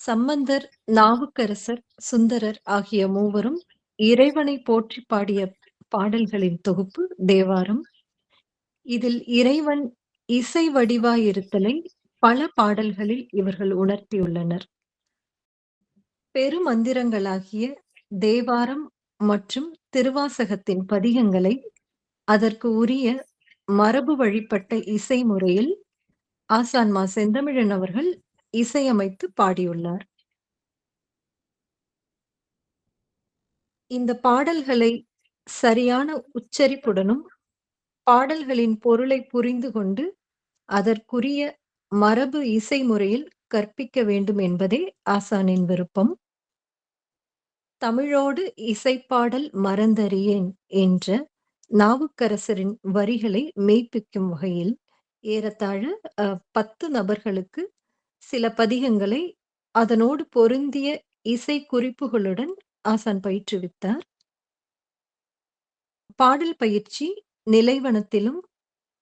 சம்பந்தர், நாவுக்கரசர், சுந்தரர் ஆகிய மூவரும் இறைவனைப் போற்றிப் பாடிய பாடல்களின் தொகுப்பு தேவாரம். இதில் இறைவன் இசை வடிவாயிருத்தலை பல பாடல்களில் இவர்கள் உணர்த்தியுள்ளனர். பெருமந்திரங்களாகிய தேவாரம் மற்றும் திருவாசகத்தின் பதிகங்களை அதற்கு உரிய மரபு வழிப்பட்ட இசை முறையில் ஆசான் மா. செந்தமிழன் அவர்கள் இசையமைத்து பாடியுள்ளார். இந்த பாடல்களை சரியான உச்சரிப்புடனும் பாடல்களின் பொருளை புரிந்து கொண்டு அதற்குரிய மரபு இசை முறையில் கற்பிக்க வேண்டும் என்பதே ஆசானின் விருப்பம். தமிழோடு இசைப்பாடல் மறந்தறியேன் என்ற நாவுக்கரசரின் வரிகளை மெய்ப்பிக்கும் வகையில் ஏறத்தாழ 10 நபர்களுக்கு சில பதிகங்களை அதனோடு பொருந்திய இசை குறிப்புகளுடன் ஆசான் பயிற்றுவித்தார். பாடல் பயிற்சி நிலைவனத்திலும்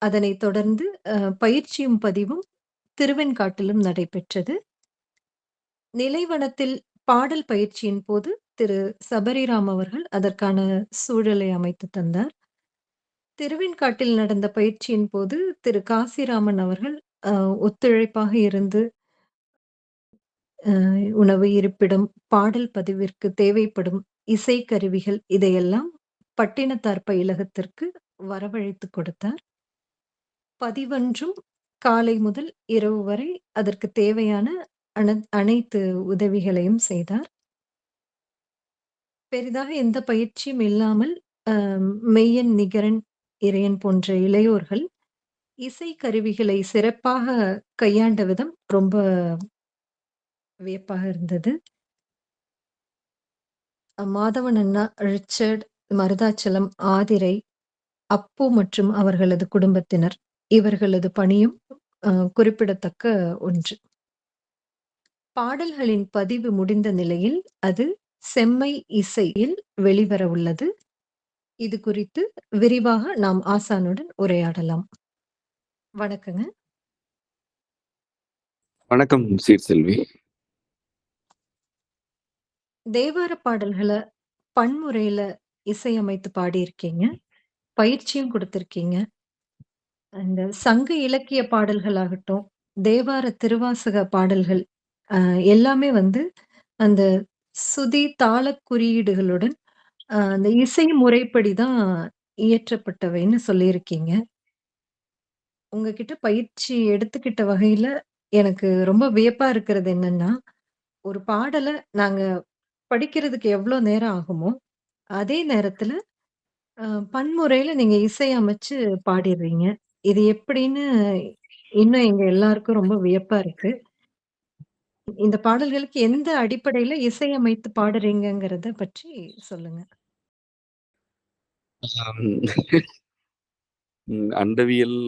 அதனைத் தொடர்ந்து பயிற்சியும் பதிவும் திருவெண்காட்டிலும் நடைபெற்றது. நிலைவனத்தில் பாடல் பயிற்சியின் போது திரு சபரிராம் அவர்கள் அதற்கான சூழலை அமைத்து தந்தார். திருவெண்காட்டில் நடந்த பயிற்சியின் போது திரு காசிராமன் அவர்கள் ஒத்துழைப்பாக இருந்து உணவு, இருப்பிடம், பாடல் பதிவிற்கு தேவைப்படும் இசைக்கருவிகள் இதையெல்லாம் பட்டினத்தார் பயிலகத்திற்கு வரவழைத்து கொடுத்தார். பதிவன்றும் காலை முதல் இரவு வரை அதற்கு தேவையான அனைத்து உதவிகளையும் செய்தார். பெரிதாக எந்த பயிற்சியும் இல்லாமல் மெய்யன், நிகரன், இறையன் போன்ற இளையோர்கள் இசை கருவிகளை சிறப்பாக கையாண்ட விதம் ரொம்ப வியப்பாக இருந்தது. மாதவன் அண்ணா, ரிச்சர்ட், மருதாச்சலம், ஆதிரை, அப்பு மற்றும் அவர்களது குடும்பத்தினர் இவர்களது பணியும் குறிப்பிடத்தக்க ஒன்று. பாடல்களின் பதிவு முடிந்த நிலையில் அது செம்மை இசையில் வெளிவர உள்ளது. இது குறித்து விரிவாக நாம் ஆசானுடன் உரையாடலாம். வணக்கங்க. வணக்கம் சீர்செல்வி. தேவார பாடல்களை பன்முறையில இசையமைத்து பாடியிருக்கீங்க, பயிற்சியும் கொடுத்திருக்கீங்க. அந்த சங்க இலக்கிய பாடல்களாகட்டும், தேவார திருவாசக பாடல்கள் எல்லாமே அந்த சுதி தாள குறியீடுகளுடன் அந்த இசை முறைப்படிதான் இயற்றப்பட்டவைன்னு சொல்லியிருக்கீங்க. உங்ககிட்ட பயிற்சி எடுத்துக்கிட்ட வகையில எனக்கு ரொம்ப வியப்பா இருக்கிறது என்னன்னா, ஒரு பாடலை நாங்க படிக்கிறதுக்கு எவ்வளோ நேரம் ஆகுமோ, அதே நேரத்துல பன்முறையில நீங்க இசையமைச்சு பாடிடுறீங்க. இது எப்படின்னு இன்னும் எங்க எல்லாருக்கும் ரொம்ப வியப்பா இருக்கு. இந்த பாடல்களுக்கு எந்த அடிப்படையில இசையமைத்து பாடுறீங்கங்கிறத பற்றி சொல்லுங்க. அண்டவியல்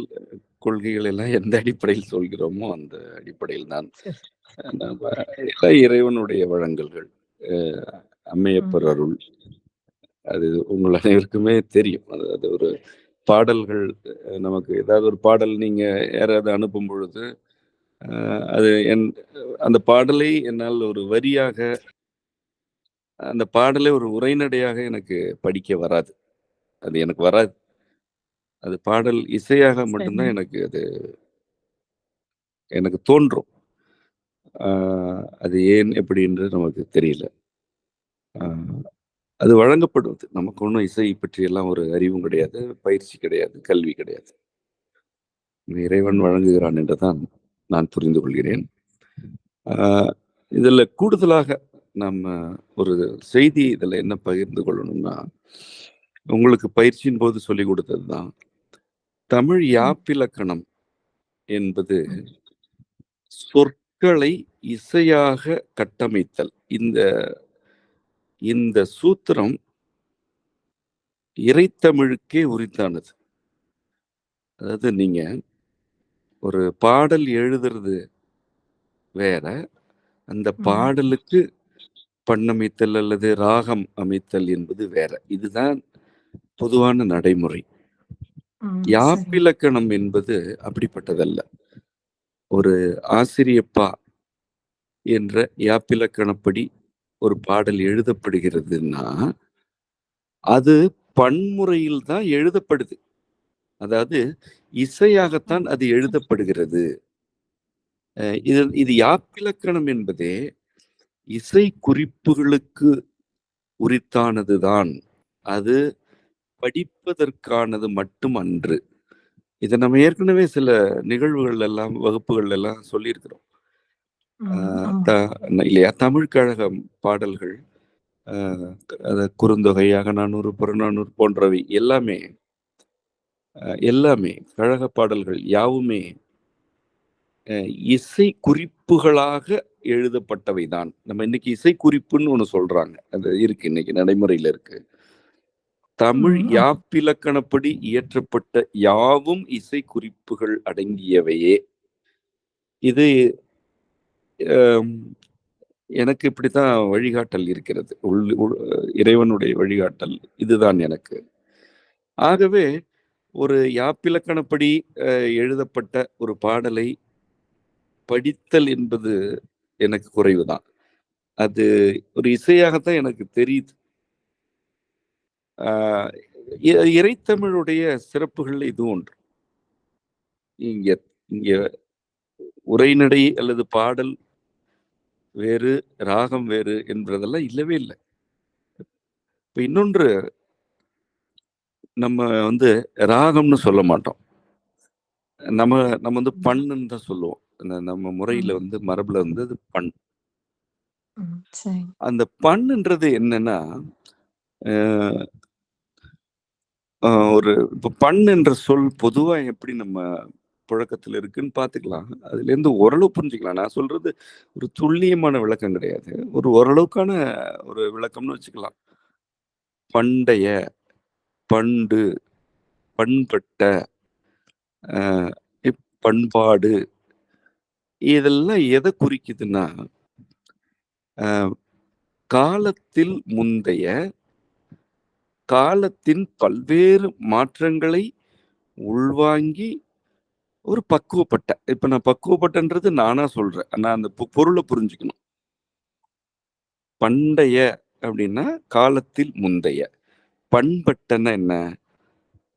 கொள்கைகள் எல்லாம் எந்த அடிப்படையில் சொல்கிறோமோ அந்த அடிப்படையில் தான். இறைவனுடைய வழங்கல்கள், அம்மையப்பர் அருள், அது உங்கள் அனைவருக்குமே தெரியும். அது ஒரு பாடல்கள், நமக்கு ஏதாவது ஒரு பாடல் நீங்க யாராவது அனுப்பும் பொழுது அது அந்த பாடலை என்னால் ஒரு வரியாக, அந்த பாடலை ஒரு உரைநடையாக எனக்கு படிக்க வராது. அது எனக்கு வராது. அது பாடல் இசையாக மட்டும்தான் எனக்கு தோன்றும். அது ஏன் எப்படின்றது நமக்கு தெரியல. அது வழங்கப்படுவது. நமக்கு ஒன்றும் இசை பற்றி எல்லாம் ஒரு அறிவும் கிடையாது, பயிற்சி கிடையாது, கல்வி கிடையாது. இறைவன் வழங்குகிறான் என்றுதான் நான் புரிந்து கொள்கிறேன். இதுல கூடுதலாக நம்ம ஒரு செய்தி இதுல என்ன பகிர்ந்து கொள்ளணும்னா, உங்களுக்கு பயிற்சியின் போது சொல்லிக் கொடுத்ததுதான் தமிழ் யாப்பிலக்கணம் என்பது சொற்களை இசையாக கட்டமைத்தல். இந்த சூத்திரம் இறைத்தமிழுக்கே உரித்தானது. அதாவது நீங்க ஒரு பாடல் எழுதுறது வேற, அந்த பாடலுக்கு பண்ணமைத்தல் அல்லது ராகம் அமைத்தல் என்பது வேற. இதுதான் பொதுவான நடைமுறை. யாப்பிலக்கணம் என்பது அப்படிப்பட்டதல்ல. ஒரு ஆசிரியப்பா என்ற யாப்பிலக்கணப்படி ஒரு பாடல் எழுதப்படுகிறதுன்னா, அது பன்முறையில் தான் எழுதப்படுது. அதாவது இசையாகத்தான் அது எழுதப்படுகிறது. இது யாப்பிலக்கணம் என்பதே இசை குறிப்புகளுக்கு உரித்தானதுதான். அது படிப்பதற்கானது மட்டும் அன்று. இத நம்ம ஏற்கனவே சில நிகழ்வுகள் எல்லாம், வகுப்புகள் எல்லாம் சொல்லியிருக்கிறோம். த ஆமா. இல்லையா? தமிழ் கழகம் பாடல்கள், அ குறுந்தொகை, அகநானூறு, புறநானூறு போன்றவை எல்லாமே கழக பாடல்கள் யாவுமே இசை குறிப்புகளாக எழுதப்பட்டவைதான். நம்ம இன்னைக்கு இசை குறிப்புன்னு ஒண்ணு சொல்றாங்க. அது இருக்கு, இன்னைக்கு நடைமுறையில இருக்கு. தமிழ் ஆமா. யாப்பிலக்கணப்படி இயற்றப்பட்ட யாவும் இசை குறிப்புகள் அடங்கியவையே. இது அம் எனக்கு இப்படித்தான் வழிகாட்டல் இருக்கிறது. இறைவனுடைய வழிகாட்டல் இதுதான் எனக்கு. ஆகவே ஒரு யாப்பிலக்கணப்படி எழுதப்பட்ட ஒரு பாடலை படித்தல் என்பது எனக்கு குறைவுதான். அது ஒரு இசையாகத்தான் எனக்கு தெரியுது. ஆ இறைத்தமிழுடைய சிறப்புகள்ல இதுவும் ஒன்று. இங்க இங்க உரைநடை அல்லது பாடல் வேறு, ராகம் வேறு என்பதெல்லாம் இல்லவே இல்ல. இப்ப இன்னொன்று, நம்ம வந்து ராகம்னு சொல்ல மாட்டோம். நம்ம நம்ம வந்து பண்ணுன்னு தான் சொல்லுவோம். நம்ம முறையில ம். வந்து மரபுல வந்து அது பண். ம். சரிங்க. அந்த பண்ணுன்றது என்னன்னா, அ அ ஒரு இப்ப பண் என்ற சொல் பொதுவா எப்படி நம்ம புழக்கத்துல இருக்குன்னு பார்த்துக்கலாம். அதுலேருந்து ஓரளவு புரிஞ்சுக்கலாம். நான் சொல்றது ஒரு துல்லியமான விளக்கம் கிடையாது. ஒரு ஓரளவுக்கான ஒரு விளக்கம்னு வச்சுக்கலாம். பண்டைய, பண்டு, பண்பட்ட, அ பண்பாடு, இதெல்லாம் எத குறிக்குதுன்னா, அ காலத்தில் முந்தைய, காலத்தின் பல்வேறு மாற்றங்களை உள்வாங்கி ஒரு பக்குவப்பட்ட, இப்ப நான் பக்குவப்பட்டன்றது நானா சொல்றேன். நான் அந்த பொருள புரிஞ்சுக்கணும். பண்டைய அப்படின்னா காலத்தில் முந்தைய. பண்பட்டன்னா என்ன?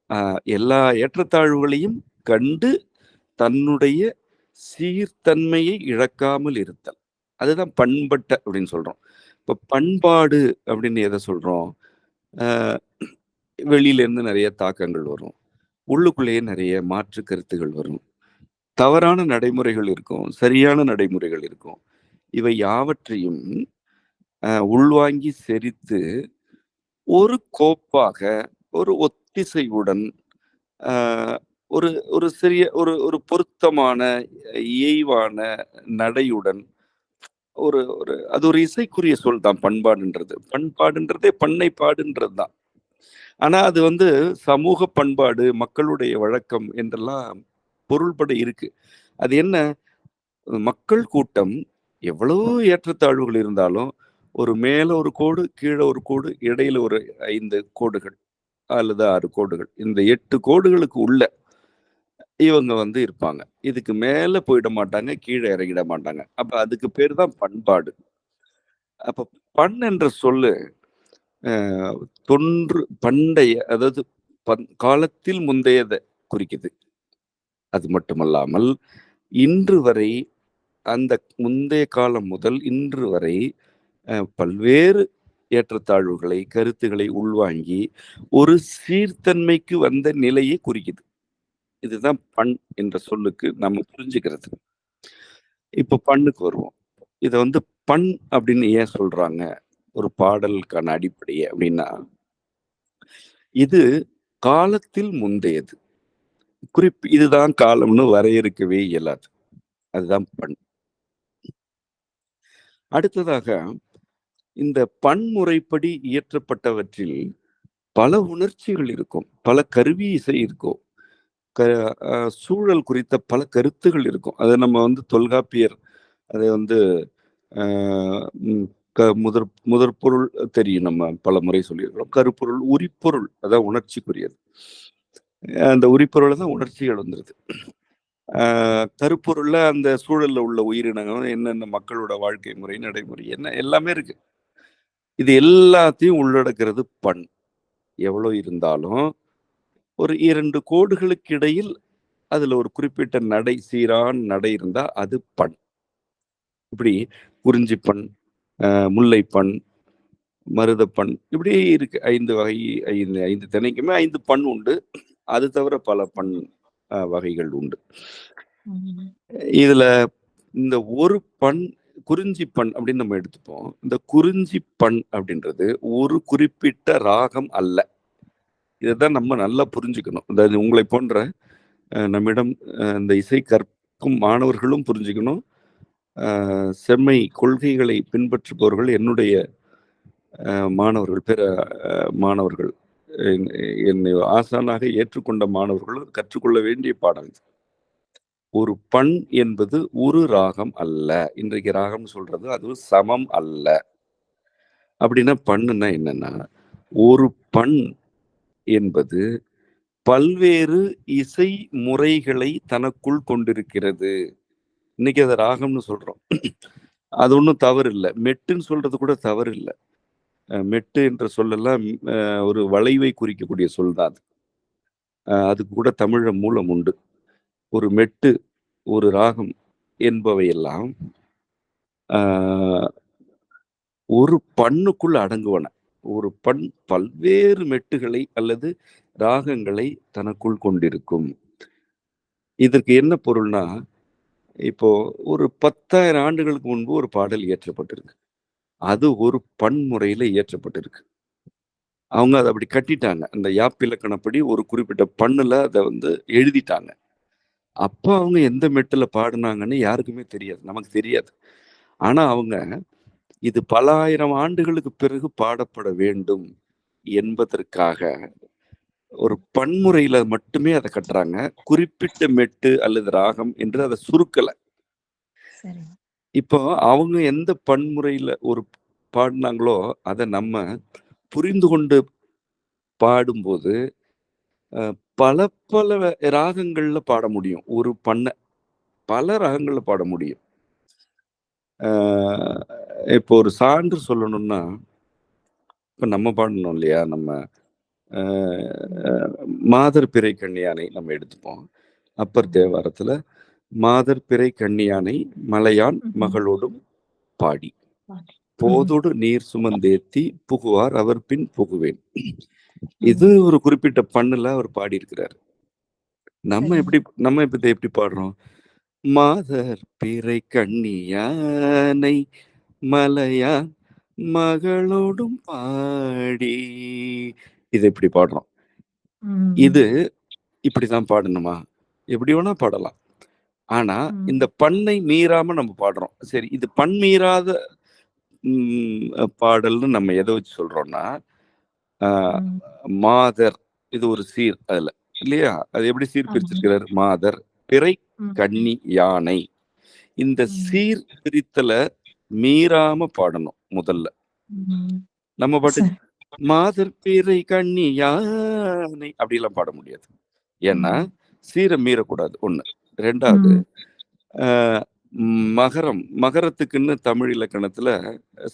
அ எல்லா ஏற்றத்தாழ்வுகளையும் கண்டு தன்னுடைய சீர்தன்மையை இழக்காமல் இருத்தல். அதுதான் பண்பட்ட அப்படின்னு சொல்றோம். இப்ப பண்பாடு அப்படின்னு எத சொல்றோம்? அ வெளியில இருந்து நெறைய தாக்கங்கள் வரும். உள்ளுக்குள்ளேயே நெறைய மாற்று கருத்துகள் வரும். தவறான நடைமுறைகள் இருக்கும். சரியான நடைமுறைகள் இருக்கும். இவை யாவற்றையும் உள்வாங்கி செரித்து ஒரு கோப்பாக, ஒரு ஒத்திசைவுடன், அ ஒரு ஒரு சிறிய ஒரு ஒரு பொருத்தமான, இயைவான நடையுடன், ஒரு ஒரு அது ஒரு இசைக்குரிய சொல் தான் பண்பாடுன்றது. பண்பாடுன்றதே பண்ணை பாடுன்றது தான். ஆனா அது வந்து சமூக பண்பாடு, மக்களுடைய வழக்கம் என்றெல்லாம் பொருள்பட இருக்கு. அது என்ன? மக்கள் கூட்டம் எவ்வளவோ ஏற்றத்தாழ்வுகள் இருந்தாலும், ஒரு மேல ஒரு கோடு, கீழ ஒரு கோடு, இடையில ஒரு 5 கோடுகள் அல்லது 6 கோடுகள். இந்த 8 கோடுகளுக்கு உள்ள இவங்க வந்து இருப்பாங்க. இதுக்கு மேல போயிட மாட்டாங்க, கீழ இறங்கிட மாட்டாங்க. அப்ப அதுக்கு பேரு தான் பண்பாடு. அப்ப பண் என்ற சொல்லு அ பண்டைய, அதாவது காலத்தில் முந்தையத குறிக்குது. அது மட்டுமல்லாமல், இன்று வரை, அந்த முந்தைய காலம் முதல் இன்று வரை பல்வேறு ஏற்றத்தாழ்வுகளை, கருத்துக்களை உள்வாங்கி, ஒரு சீர்தன்மைக்கு வந்த நிலையை குறிக்குது. இதுதான் பண் என்ற சொல்லுக்கு நம்ம புரிஞ்சுக்கிறது. இப்ப பண்ணுக்கு வருவோம். இத வந்து பண் அப்படின்னு ஏன் சொல்றாங்க? ஒரு பாடலுக்கான அடிப்படைய அப்படின்னா, இது காலத்தில் முந்தையது. இதுதான் காலம்னு வரையறுக்கவே இயலாது. அதுதான் பண். அடுத்ததாக, இந்த பன்முறைப்படி இயற்றப்பட்டவற்றில் பல உணர்ச்சிகள் இருக்கும். பல கருவி இசை இருக்கும். க அ சூழல் குறித்த பல கருத்துகள் இருக்கும். அத நம்ம வந்து தொல்காப்பியர் அதை வந்து அ ம் முதற் முதற் பொருள் தெரியும். நம்ம பலமுறை சொல்லியிருக்கிறோம். கருப்பொருள், உரிப்பொருள் அதான் உணர்ச்சிக்குரியது. அந்த உரிப்பொருள்ல தான் உணர்ச்சிகள் வந்துருது. கருப்பொருள்ல அந்த சூழல்ல உள்ள உயிரினங்களும் என்னென்ன மக்களோட வாழ்க்கை முறை, நடைமுறை என்ன எல்லாமே இருக்கு. இது எல்லாத்தையும் உள்ளடக்கிறது பண். எவ்வளோ இருந்தாலும், ஒரு 2 கோடுகளுக்கு இடையில் அதுல ஒரு குறிப்பிட்ட நடை, சீரான நடை இருந்தா அது பண். இப்படி குறிஞ்சிப்பண், முல்லைப்பண், மருதப்பண் இப்படி இருக்கு. 5 வகை 5 திணைக்குமே 5 பண் உண்டு. அது தவிர பல பண் வகைகள் உண்டு. இதுல இந்த ஒரு பண் குறிஞ்சி பண் அப்படின்னு நம்ம எடுத்துப்போம். இந்த குறிஞ்சி பண் அப்படின்றது ஒரு குறிப்பிட்ட ராகம் அல்ல. இதைதான் நம்ம நல்லா புரிஞ்சுக்கணும். அதாவது உங்களை போன்ற நம்மிடம் இந்த இசை கற்கும் மாணவர்களும் புரிஞ்சுக்கணும். செம்மை கொள்கைகளை பின்பற்றுபவர்கள் என்னுடைய மாணவர்கள், பிற மாணவர்கள், என்னை ஆசானாக ஏற்றுக்கொண்ட மாணவர்களும் கற்றுக்கொள்ள வேண்டிய பாடம் இது. ஒரு பண் என்பது ஒரு ராகம் அல்ல. இன்றைக்கு ராகம் சொல்றது அது சமம் அல்ல. அப்படின்னா பண்ணுன்னா என்னன்னா, ஒரு பண் என்பது பல்வேறு இசை முறைகளை தனக்குள் கொண்டிருக்கிறது. இன்னைக்கு அதை ராகம்னு சொல்றோம். அது ஒன்றும் தவறு இல்லை. மெட்டுன்னு சொல்றது கூட தவறு இல்லை. மெட்டு என்ற சொல்லெல்லாம் ஒரு வளைவை குறிக்கக்கூடிய சொல் தான் அது. அதுக்கு கூட தமிழ மூலம் உண்டு. ஒரு மெட்டு, ஒரு ராகம் என்பவையெல்லாம் ஒரு பண்ணுக்குள் அடங்குவன. ஒரு பண் பல்வேறு மெட்டுகளை அல்லது ராகங்களை தனக்குள் கொண்டிருக்கும். இதற்கு என்ன பொருள்னா, இப்போ ஒரு 10,000 ஆண்டுகளுக்கு முன்பு ஒரு பாடல் இயற்றப்பட்டிருக்கு. அது ஒரு பன்முறையில இயற்றப்பட்டிருக்கு. அவங்க அதை அப்படி கட்டிட்டாங்க. அந்த யாப்பிலக்கணப்படி ஒரு குறிப்பிட்ட பண்ணுல அதை எழுதிட்டாங்க. அப்ப அவங்க எந்த மெட்டுல பாடுனாங்கன்னு யாருக்குமே தெரியாது. நமக்கு தெரியாது. ஆனா அவங்க இது பல ஆயிரம் ஆண்டுகளுக்கு பிறகு பாடப்பட வேண்டும் என்பதற்காக ஒரு பன்முறையில மட்டுமே அதை கட்டுறாங்க. குறிப்பிட்ட மெட்டு அல்லது ராகம் என்று அதை சுருக்கல. இப்போ அவங்க எந்த பன்முறையில ஒரு பாடினாங்களோ அதை நம்ம புரிந்து கொண்டு பாடும்போது பல பல ராகங்கள்ல பாட முடியும். ஒரு பண்ண பல ராகங்கள்ல பாட முடியும். இப்போ ஒரு சான்று சொல்லணும்னா, இப்ப நம்ம பாடணும் இல்லையா? நம்ம மாதர் பிறை கண்ணியானை நம்ம எடுத்துப்போம். அப்பர் தேவாரத்துல மாதர் பிறை கண்ணியானை மலையான் மகளோடும் பாடி போதோடு நீர் சுமந்தேத்தி புகுவார் அவர் பின் புகுவேன். இது ஒரு குறிப்பிட்ட பண்ணுல அவர் பாடி இருக்கிறார். நம்ம எப்படி பாடுறோம்? மாதர் பிறை கண்ணியானை மலையான் மகளோடும் பாடி இது எப்படி பாடுறோம்? இது இப்படிதான் பாடணுமா? எப்படி வேணா பாடலாம். ஆனா இந்த பண்ணை மீறாம நம்ம பாடுறோம். சரி, இது பண் மீறாத பாடல்னு நம்ம எதை வச்சு சொல்றோம்னா, மாதர் இது ஒரு சீர் அதுல இல்லையா? அது எப்படி சீர் பிரிச்சிருக்கிறார்? மாதர் பிறை கன்னி யானை. இந்த சீர் பிரித்தல மீறாம பாடணும் முதல்ல. நம்ம பாட்டு மாதர் பிறை கன்னி யானை அப்படிலாம் பாட முடியாது. ஏன்னா சீரை மீறக்கூடாது ஒண்ணு. ரெண்டாவது மகரத்துக்குன்னு தமிழ் இலக்கணத்துல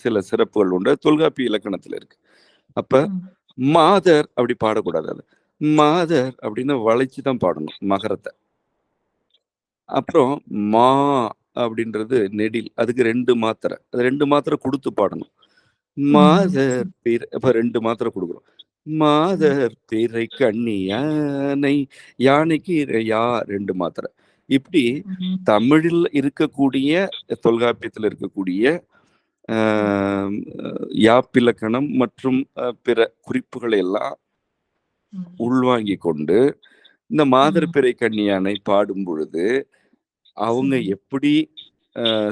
சில சிறப்புகள் உண்டு. தொல்காப்பிய இலக்கணத்துல இருக்கு. அப்ப மாதர் அப்படி பாடக்கூடாது. அது மாதர் அப்படின்னு வளைச்சுதான் பாடணும் மகரத்தை. அப்புறம் மா அப்படின்றது நெடில். அதுக்கு 2 மாத்திரை. அது 2 மாத்திரை கொடுத்து பாடணும். மாதர் பிறை இப்ப 2 மாத்திரை கொடுக்குறோம். மாதர் பிறை கண்ணி யானை, யானைக்கு யா 2 மாத்திரை. இப்படி தமிழில் இருக்கக்கூடிய தொல்காப்பியத்தில் இருக்கக்கூடிய யாப்பிலக்கணம் மற்றும் பிற குறிப்புகளை எல்லாம் உள்வாங்கி கொண்டு இந்த மாதர் பிறை கண்ணியானை பாடும் பொழுது அவங்க எப்படி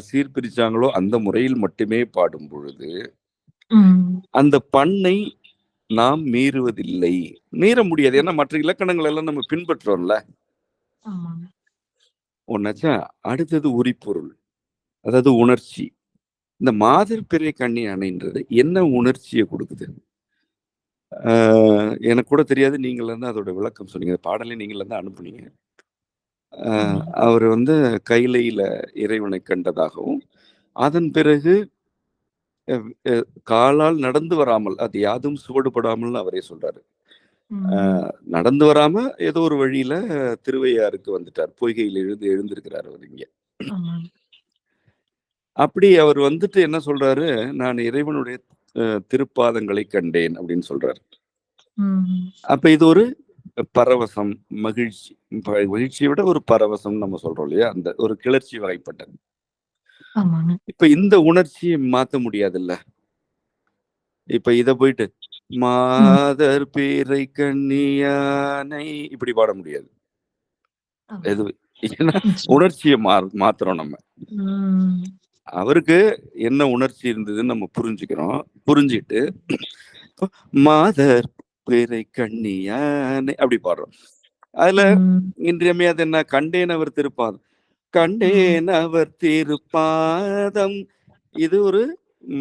சீர்பிரிச்சாங்களோ அந்த முறையில் மட்டுமே பாடும் பொழுது அந்த பண்ணை நாம் மீறுவதில்லை. மீற முடியாது. ஏன்னா மற்ற இலக்கணங்கள் எல்லாம் நம்ம பின்பற்றோம்ல. ஒன்னாச்சா, அடுத்தது உரிப்பொருள், அதாவது உணர்ச்சி. இந்த மாதர் பிறை கண்ணியானைன்றது என்ன உணர்ச்சியை கொடுக்குது? எனக்கு கூட தெரியாது. நீங்கள தான் அதோட விளக்கம் சொன்னீங்க. பாடலை நீங்கள தான் அனுப்புனீங்க. அவர் வந்து கைலையில இறைவனை கண்டதாகவும், அதன் பிறகு காலால் நடந்து வராமல், அது யாதும் சுவடுபடாமல்னு அவரே சொல்றாரு. நடந்து வராம ஏதோ ஒரு வழியில திருவையாறுக்கு வந்துட்டார். பொய்கையில் எழுந்திருக்கிறார் அவர் இங்க. அப்படி அவர் வந்துட்டு என்ன சொல்றாரு, நான் இறைவனுடைய திருப்பாதங்களை கண்டேன் அப்படின்னு சொல்றாரு. அப்ப இது ஒரு பரவசம், மகிழ்ச்சி. மகிழ்ச்சியை விட ஒரு பரவசம் நம்ம சொல்றோம் இல்லையா? அந்த ஒரு கிளர்ச்சி வகைப்பட்டது. இப்ப இந்த உணர்ச்சியை மாத்த முடியாதுல்ல. இப்ப இத போயிட்டு மாதர் பேரை கண்ணியானை இப்படி பாட முடியாது. எது ஏன்னா உணர்ச்சியை மாத்துறோம் நம்ம. அவருக்கு என்ன உணர்ச்சி இருந்ததுன்னு நம்ம புரிஞ்சுக்கிறோம். புரிஞ்சுட்டு மாதர் பேரை கண்ணியானை அப்படி பாடுறோம். அதுல இன்றியமையாது என்ன, கண்டேன் அவர் திருப்பாதம், கண்டேன் அவர் திருப்பாதம். இது ஒரு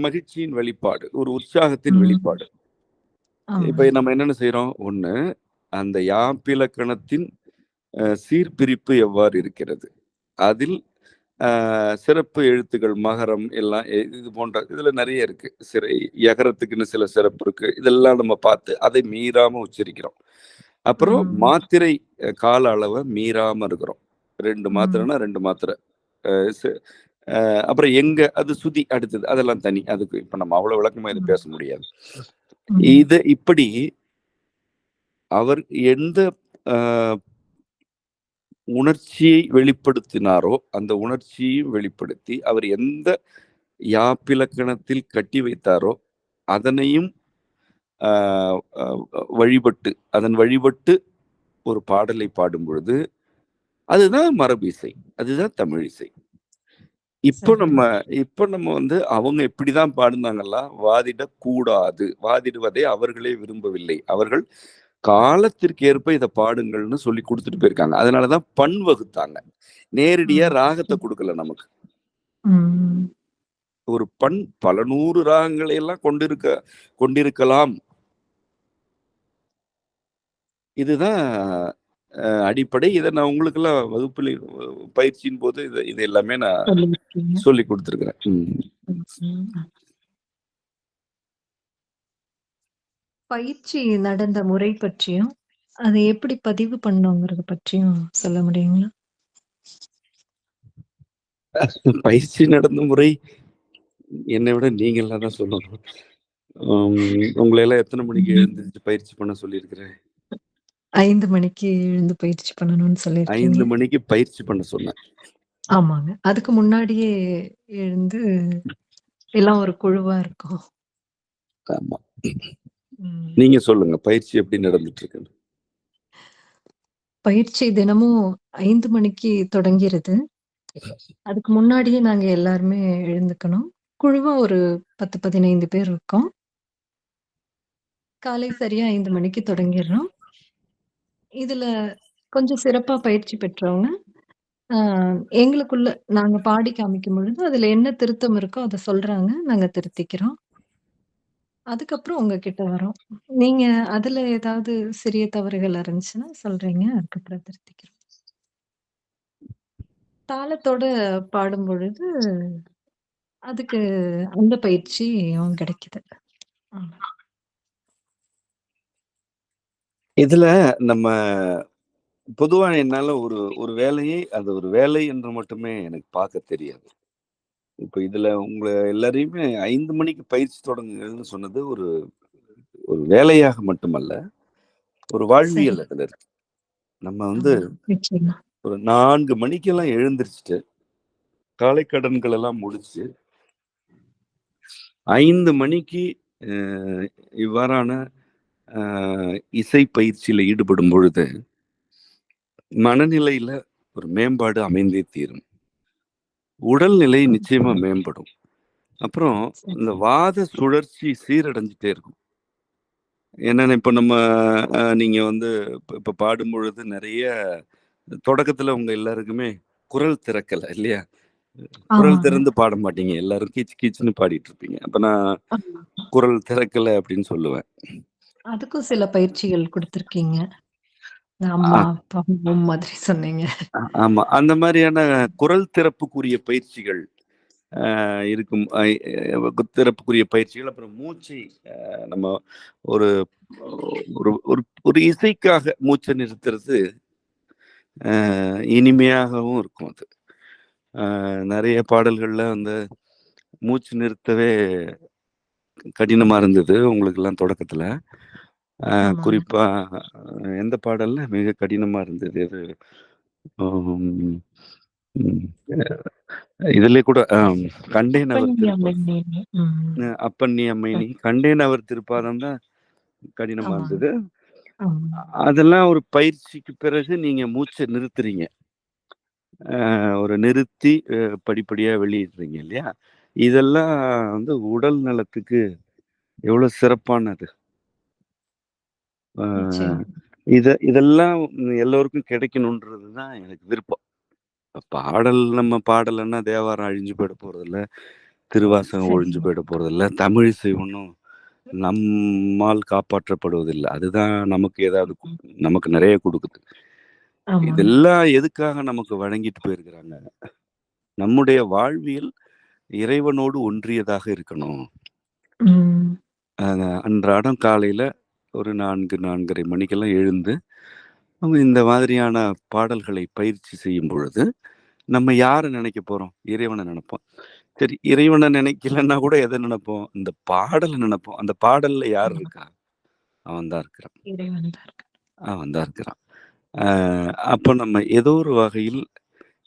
மகிழ்ச்சியின் வெளிப்பாடு, ஒரு உற்சாகத்தின் வெளிப்பாடு. இப்ப நம்ம என்னென்ன செய்யறோம்? ஒண்ணு, அந்த யாப்பிலக்கணத்தின் சீர்பிரிப்பு எவ்வாறு இருக்கிறது, அதில் சிறப்பு எழுத்துக்கள் மகரம் எல்லாம் இது போன்ற இதுல நிறைய இருக்கு. யகரத்துக்குன்னு சில சிறப்பு இருக்கு. இதெல்லாம் நம்ம பார்த்து அதை மீறாம உச்சரிக்கிறோம். அப்புறம் மாத்திரை கால அளவை மீறாம இருக்கிறோம். 2 மாத்திரைன்னா 2 மாத்திரை. அப்புறம் எங்க அது சுதி அடுத்தது அதெல்லாம் தனி. அதுக்கு இப்ப நம்ம அவ்வளவு விளக்கமா இது பேச முடியாது. இது இப்படி அவர் எந்த உணர்ச்சியை வெளிப்படுத்தினாரோ அந்த உணர்ச்சியையும் வெளிப்படுத்தி, அவர் எந்த யாப்பிலக்கணத்தில் கட்டி வைத்தாரோ அதனையும் வழிபட்டு, அதன் வழிபட்டு ஒரு பாடலை பாடும் பொழுது அதுதான் மரபு இசை, அதுதான் தமிழ் இசை. இப்போ நம்ம வந்து அவங்க எப்படிதான் பாடுனாங்களா, வாதிடக்கூடாது, வாதிடுவதை அவர்களே விரும்பவில்லை. அவர்கள் காலத்திற்கு ஏற்ப இதை பாடுங்கள்னு சொல்லி கொடுத்துட்டு போயிருக்காங்க. அதனாலதான் பண் வகுத்தாங்க. நேரடியா ராகத்தை கொடுக்கல நமக்கு. ஒரு பண் பல 100 ராகங்களை எல்லாம் கொண்டிருக்கலாம். இதுதான் அடிப்படை. இதை நான் உங்களுக்கு எல்லாம் வகுப்பில் பயிற்சியின் போது இது எல்லாமே நான் சொல்லி கொடுத்துருக்கிறேன். பயிற்சி நடந்த முறை பற்றியும் அதை எப்படி பதிவு பண்ணோங்கிறது பற்றியும் சொல்ல முடியுங்களா? பயிற்சி நடந்த முறை என்னை விட நீங்க எல்லாம் தான் சொல்லணும். உங்களை எல்லாம் எத்தனை மணிக்கு எழுந்திருச்சு பயிற்சி பண்ண சொல்லியிருக்கிறேன்? 5 மணிக்கு எழுந்து பயிற்சி பண்ணணும்னு சொல்லியிருக்கீங்க. 5 மணிக்கு பயிற்சி பண்ண சொன்னேன். ஆமாங்க. அதுக்கு முன்னாடியே எழுந்து எல்லாம் ஒரு குழுவா இருக்கும். ஆமா. நீங்க சொல்லுங்க, பயிற்சி எப்படி நடந்துட்டு இருக்கு? பயிற்சி தினமும் 5 மணிக்கு தொடங்கிறது. அதுக்கு முன்னாடியே நாங்க எல்லாருமே எழுந்துக்கணும். குழுவா ஒரு 10, 15 பேர் இருக்கோம். காலை சரியா 5 மணிக்கு தொடங்கிடுறோம். இதுல கொஞ்சம் சிறப்பா பயிற்சி பெற்றவங்க எங்களுக்குள்ள நாங்க பாடி காமிக்கும் பொழுது அதுல என்ன திருத்தம் இருக்கோ அதை சொல்றாங்க. நாங்க திருத்திக்கிறோம். அதுக்கப்புறம் உங்ககிட்ட வரோம். நீங்க அதுல ஏதாவது சிறிய தவறுகள் இருந்துச்சுன்னா சொல்றீங்க. அதுக்கப்புறம் திருத்திக்கிறோம். தாளத்தோட பாடும் பொழுது அதுக்கு அந்த பயிற்சியும் கிடைக்குது. இதுல நம்ம பொதுவா என்னால ஒரு வேலையை அது ஒரு வேலை என்று மட்டுமே எனக்கு பார்க்க தெரியாது. இப்ப இதுல உங்க எல்லாரையுமே 5 மணிக்கு பயிற்சி தொடங்குங்கன்னு சொன்னது ஒரு வேலையாக மட்டுமல்ல, ஒரு வாழ்வியல் அதுல இருக்கு. நம்ம வந்து ஒரு 4 மணிக்கெல்லாம் எழுந்திருச்சுட்டு காலை கடன்கள் எல்லாம் முடிச்சு 5 மணிக்கு இவ்வாறான இசை பயிற்சியில ஈடுபடும் பொழுது மனநிலையில ஒரு மேம்பாடு அமைந்தே தீரும். உடல்நிலை நிச்சயமா மேம்படும். அப்புறம் இந்த வாத சுழற்சி சீரடைஞ்சிட்டே இருக்கும். என்னன்னா இப்ப நம்ம நீங்க வந்து இப்ப பாடும் பொழுது நிறைய தொடக்கத்துல உங்க எல்லாருக்குமே குரல் திறக்கல இல்லையா? குரல் திறந்து பாட மாட்டீங்க. எல்லாரும் கீச்சு கீச்சுன்னு பாடிட்டு இருப்பீங்க. அப்ப நான் குரல் திறக்கல அப்படின்னு சொல்லுவேன். அதுக்கும் சில பயிற்சிகள் கொடுத்திருக்கீங்க. ஆமா. அ பாவம் மாதிரி சொன்னீங்க. ஆமா. அந்த மாரியான குரல் திறப்புக்குரிய பயிற்சிகள் இருக்கும். திறப்புக்குரிய பயிற்சிகள், அப்புறம் மூச்சை நம்ம ஒரு ஒரு ஒரு ஒரு இசைக்காக மூச்ச நிறுத்துறது இனிமையாகவும் இருக்கும் அது. நெறைய பாடல்கள்ல வந்து மூச்சு நிறுத்தவே கடினமா இருந்தது உங்களுக்கெல்லாம் தொடக்கத்துல. ஆமாங்க. குறிப்பா எந்த பாடல்ல மிக கடினமா இருந்தது? எது? ம். ம். இதிலே கூட கண்டேன் அவர் "அப்பன் திருப்பாதம். அம்மன் நீனே". ம். அப்பன் நீ அம்மை நீ. கண்டேன் அவர் திருப்பாதம் தான் கடினமா ஆமாங்க. இருந்தது. ஆமா. அதெல்லாம் ஒரு பயிற்சிக்கு பிறகு நீங்க மூச்ச நிறுத்துறீங்க. ஒரு நிறுத்தி படிப்படியா வெளியிடுறீங்க இல்லையா? இதெல்லாம் வந்து உடல் நலத்துக்கு எவ்வளோ சிறப்பானது. அ நிச்சயம். இதெல்லாம் எல்லோருக்கும் கிடைக்கணுன்றது தான் எனக்கு விருப்பம். பாடல் நம்ம பாடலன்னா தேவாரம் அழிஞ்சு போயிட போறதில்ல. திருவாசகம் ஒழிஞ்சு சரிங்க. போயிட போறதில்ல. தமிழிசை ஒண்ணும் நம்மால் காப்பாற்றப்படுவதில்ல. அதுதான் நமக்கு ஏதாவது ம். நமக்கு நெறைய குடுக்குது. ஆமாங்க. இதெல்லாம் எதுக்காக நமக்கு வழங்கிட்டு போயிருக்கிறாங்க? நம்முடைய வாழ்வியல் இறைவனோடு ஒன்றியதாக இருக்கணும். ம். அன்றாடம் காலையில ஒரு 4, 4:30 மணிக்கெல்லாம் எழுந்து, நம்ம இந்த மாதிரியான பாடல்களை பயிற்சி செய்யும் பொழுது, நம்ம யார நெனைக்க போறோம்? இறைவன நெனைப்போம். சரி, இறைவன நெனைக்கலன்னா கூட எத நெனைப்போம்? இந்த பாடல நெனைப்போம். அந்த பாடல்ல யார் ஆமா. இருக்கா? அவன் தான் இருக்கிறான். இறைவன் தான் இருக்கார். அவன் தான் இருக்கிறான். அ அப்ப நம்ம ஏதோ ஒரு வகையில்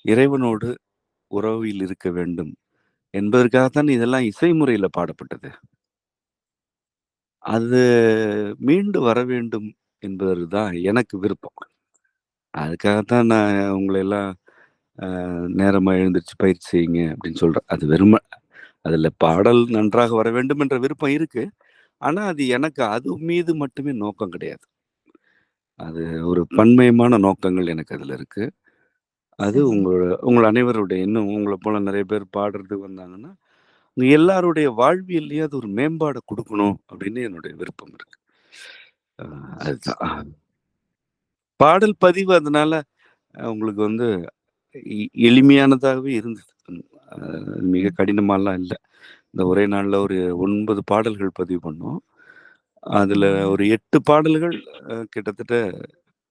இறைவனோடு உறவில் இருக்க வேண்டும் என்பதற்காகத்தான் இதெல்லாம் இசை முறையில பாடப்பட்டது. அது மீண்டு வர வேண்டும் என்பது தான் எனக்கு விருப்பம். அதுக்காகத்தான் நான் உங்கள எல்லாம் நேரமா எழுந்திருச்சு பயிற்சி செய்யுங்க அப்படின்னு சொல்றேன். அது வெறும அதில பாடல் நன்றாக வர வேண்டும் என்ற விருப்பம் இருக்கு. ஆனா, அது எனக்கு அது மீது மட்டுமே நோக்கம் கிடையாது. அது ஒரு பன்மையமான நோக்கங்கள் எனக்கு அதுல இருக்கு. அது சரிங்க. உங்கள் அனைவருடைய இன்னும் உங்கள போல நெறைய பேர் பாடுறதுக்கு வந்தாங்கன்னா, உங்க எல்லாருடைய வாழ்வியல்லயும் அது ஒரு மேம்பாட குடுக்கணும் அப்படின்னு என்னுடைய விருப்பம் இருக்கு. அ அதுதான். பாடல் பதிவு அதனால உங்களுக்கு வந்து எளிமையானதாகவே இருந்தது. அ மிக ம். கடினமாலாம் இல்ல. இந்த ஒரே நாள்ல ஒரு 9 பாடல்கள் பதிவு பண்ணோம். அதுல ஆமாங்க. ஒரு 8 பாடல்கள் கிட்டத்தட்ட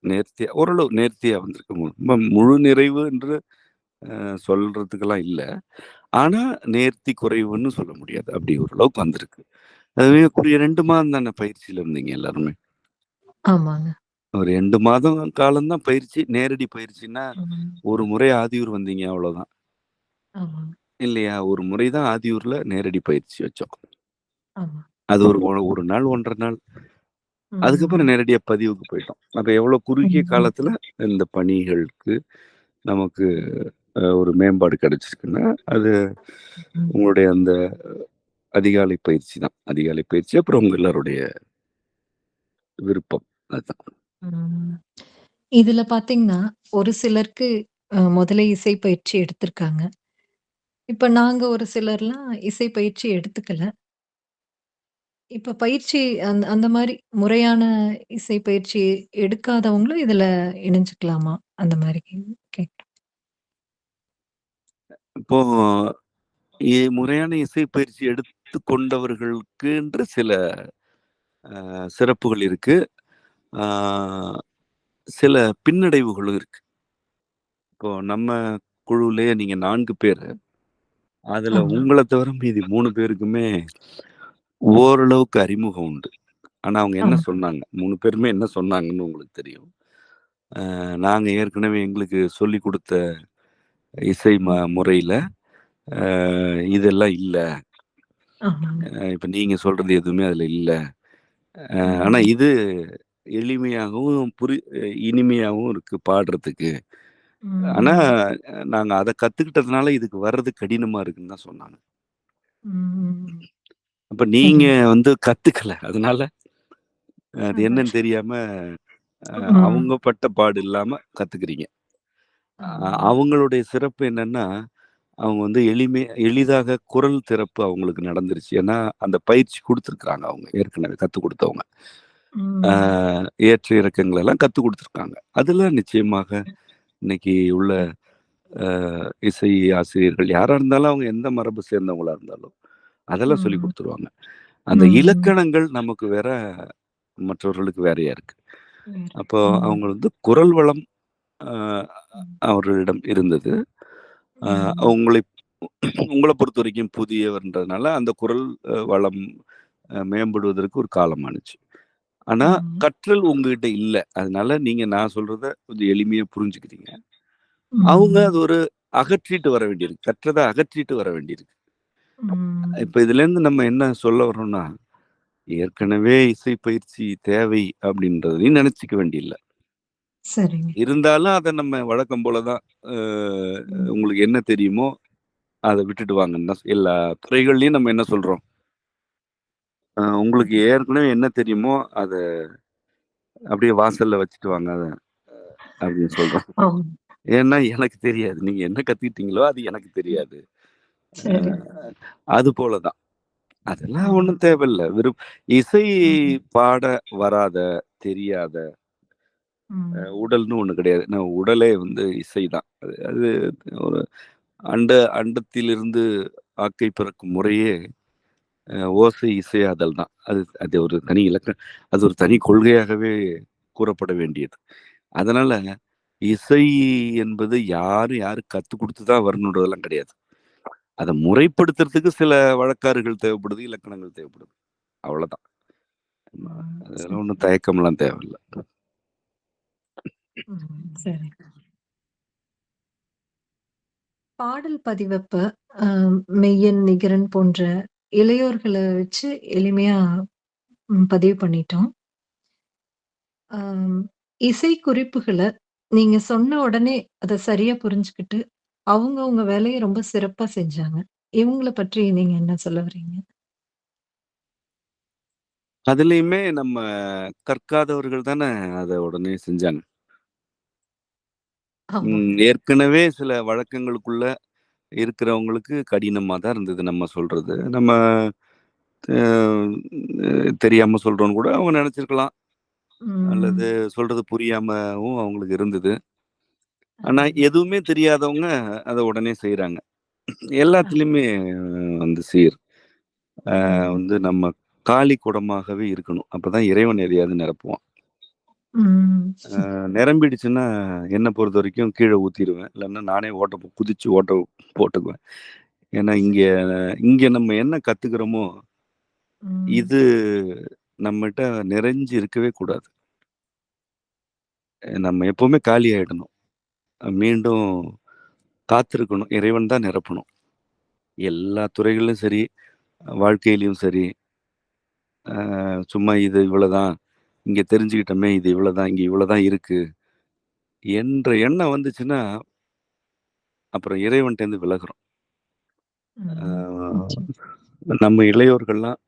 நேர்த்தியா ஓரளவு நேர்த்தியா வந்திருக்கு. ரொம்ப முழு நிறைவு என்று சொல்றதுக்கெல்லாம் இல்ல. ஆனா, நேர்த்தி குறைவுன்னு சொல்ல முடியாது. அப்படி ஓரளவுக்கு வந்திருக்கு. அதுவே கூடிய 2 மாதம் தானே பயிற்சியில இருந்தீங்க எல்லாருமே. ஆமாங்க. ஒரு 2 மாதம் காலம் தான் பயிற்சி. நேரடி பயிற்சின்னா, ம். ஒரு முறை ஆதியூர் வந்தீங்க அவ்வளோதான். ஆமாங்க. இல்லையா? ஒரு முறை தான் ஆதியூர்ல நேரடி பயிற்சி வச்சோம். ஆமா. அது ஒரு 1 நாள், 1 1/2 நாள். அதுக்கப்புறம் ம். நேரடியா பதிவுக்கு போயிட்டோம். அப்ப எவ்வளோ குறுகிய ம். காலத்துல இந்த பணிகளுக்கு நமக்கு ஒரு மேம்பாடு கிடைச்சிருக்குன்னா, அது ம். உங்களுடைய அந்த அதிகாலை பயிற்சி தான். அதிகாலை பயிற்சி, அப்புறம் உங்க எல்லாருடைய விருப்பம். அதுதான். ம். இதுல பார்த்தீங்கன்னா, ஒரு சிலருக்கு முதலே இசை பயிற்சி எடுத்திருக்காங்க. இப்ப நாங்க ஒரு சிலர்லாம் இசை பயிற்சி எடுத்துக்கல. இப்ப பயிற்சி அந்த மாரி முறையான இசை பயிற்சி எடுக்காதவங்களும் இதுல இணைஞ்சுக்கலாமா? அந்த மாரி கேட்கிறேன். இப்போ முறையான இசை பயிற்சி எடுத்துக்கொண்டவர்களுக்கு சில சிறப்புகள் இருக்கு. ஆ சில பின்னடைவுகளும் இருக்கு. இப்போ நம்ம குழுவிலேயே நீங்க 4 பேரு. அதுல ஆமா, உங்கள தவிர மீதி 3 பேருக்குமே ஓரளவுக்கு அறிமுகம் உண்டு. ஆனா அவங்க என்ன ஆமா. சொன்னாங்க? 3 பேருமே என்ன சொன்னாங்கன்னு உங்களுக்கு தெரியும். நாங்க ஏற்கனவே எங்களுக்கு சொல்லிக் குடுத்த இசை ம். முறையில இதெல்லாம் இல்ல. ஆமாங்க. இப்ப நீங்க சொல்றது எதுவுமே அதுல இல்ல. ஆனா ம். இது எளிமையாகவும், இனிமையாவும் இருக்கு பாடுறதுக்கு. ஆனா ம். நாங்க அத கத்துக்கிட்டதுனால இதுக்கு வர்றது கடினமா இருக்குன்னு தான் சொன்னாங்க. ம். அப்ப நீங்க சரிங்க. வந்து கத்துக்கல. அதனால அது அதான். என்னன்னு தெரியாம ம். அவங்க பட்ட பாடு இல்லாம கத்துக்கிறீங்க. ஆமாங்க. அவங்களுடைய சிறப்பு என்னன்னா, அவங்க வந்து எளிதாக குரல் திறப்பு அவங்களுக்கு நடந்துருச்சு. ஏன்னா, அந்த பயிற்சி குடுத்துருக்காங்க அவங்க ஏற்கனவே கத்துக் குடுத்தவங்க. ஏற்ற இறக்கங்கள் எல்லாம் கற்றுக் கொடுத்துருக்காங்க. அதில் நிச்சயமாக இன்னைக்கு உள்ள இசை ஆசிரியர்கள் யாராக இருந்தாலும் அவங்க எந்த மரபு சேர்ந்தவங்களா இருந்தாலும் அதெல்லாம் சொல்லி கொடுத்துருவாங்க. அந்த இலக்கணங்கள் நமக்கு வேற, மற்றவர்களுக்கு வேறையா இருக்கு. அப்போ அவங்க வந்து குரல் வளம் அவர்களிடம் இருந்தது. உங்களை உங்களை பொறுத்த வரைக்கும் புதியவர்ன்றதுனால அந்த குரல் வளம் மேம்படுவதற்கு ஒரு காலமானுச்சு. ஆனா கற்றல் உங்ககிட்ட இல்ல. அதனால நீங்க நான் சொல்றத கொஞ்சம் எளிமையா புரிஞ்சுக்கிறீங்க. அவங்க அது ஒரு அகற்றிட்டு வர வேண்டியிருக்கு. கற்றத அகற்றிட்டு வர வேண்டியிருக்கு. இப்ப இதுலேருந்து நம்ம என்ன சொல்ல வர்றோம்னா, ஏற்கனவே இசை பயிற்சி தேவை அப்படின்றதையும் நினைச்சுக்க வேண்டியதில்ல. சரிங்க. இருந்தாலும் அத நம்ம வழக்கம் போல தான் உங்களுக்கு என்ன தெரியுமோ அத விட்டுட்டு வாங்கன்னு தான் எல்லா துறைகள்லயும் நம்ம என்ன சொல்றோம்? உங்களுக்கு ஏற்கனவே என்ன தெரியுமோ அத அப்படியே வாசல்ல வச்சுட்டு வாங்க அத அப்படின்னு சொல்றோம். ஏன்னா எனக்கு தெரியாது. நீங்க என்ன கத்துக்கிட்டீங்களோ அது எனக்கு தெரியாது. அது போல தான். அதெல்லாம் ஒண்ணும் தேவையில்ல. இசை பாட வராத, தெரியாத உடல்னு ஒண்ணு கிடையாது. உடலே வந்து இசை தான். அது ஒரு அண்டத்திலிருந்து ஆக்கை பிறக்கும் முறையே ஓசை இசையாதல் தான். அது அது ஒரு தனி அது ஒரு தனி கொள்கையாகவே கூறப்பட வேண்டியது. அதனால இசை என்பது யாரும் கத்துக் குடுத்து தான் வரணுன்றதெல்லாம் கிடையாது. அத முறைப்படுத்துறதுக்கு சில வழக்காறுகள் தேவைப்படுது, இலக்கணங்கள் தேவைப்படுது. அவ்வளோதான். அதெல்லாம் ஒண்ணும் தயக்கம்லாம் தேவையில்ல. சரி. பாடல் பதிவப்ப மெய்யன், நிகரன் போன்ற இளையோர்கள வச்சு எளிமையா பதிவு பண்ணிட்டோம். இசை குறிப்புகள நீங்க சொன்ன உடனே அத சரியா புரிஞ்சுகிட்டு, அவங்க வேலைய ரொம்ப சிறப்பா செஞ்சாங்க. இவங்கள பற்றி நீங்க என்ன சொல்ல வரீங்க? அதுலயுமே நம்ம கற்காதவர்கள் தானே அத உடனே செஞ்சாங்க. ஏற்கனவே சில வழக்கங்களுக்குள்ள இருக்கிறவங்களுக்கு கடினமா தான் இருந்தது நம்ம சொல்றது. நம்ம அ தெரியாம சொல்றோம்னு கூட அவங்க நெனச்சிருக்கலாம். அல்லது சொல்றது புரியாமவும் அவங்களுக்கு இருந்தது. ஆனா எதுவுமே தெரியாதவங்க அத உடனே செய்றாங்க. எல்லாத்துலயுமே வந்து சீர். வந்து நம்ம காலி குடமாகவே இருக்கணும். அப்பதான் இறைவன் எதையாவது நிரப்புவான். நிரம்பிடுச்சுன்னா என்ன பொறுத்தவரைக்கும் கீழ ஊத்திருவேன். இல்லன்னா நானே குதிச்சு ஓட்ட போட்டுக்குவேன். ஏன்னா இங்க இங்க நம்ம என்ன கத்துக்கிறோமோ, இது நம்மட்ட நிறைஞ்சு இருக்கவே கூடாது. நம்ம எப்பவுமே காலி ஆயிடணும். மீண்டும் காத்திருக்கணும். இறைவன் தான் நிரப்பணும். எல்லா துறைகளிலும் சரி, வாழ்க்கையிலயும் சரி, சும்மா இது இவ்வளதான். இங்க தெரிஞ்சுக்கிட்டோமே, இது இவ்வளதான். இங்க இவ்வளதான் இருக்கு. என்ற எண்ணம் வந்துச்சுன்னா, அப்புறம் இறைவன்ட்டேருந்து விலகுறோம். நம்ம இளையோர்கள்லாம்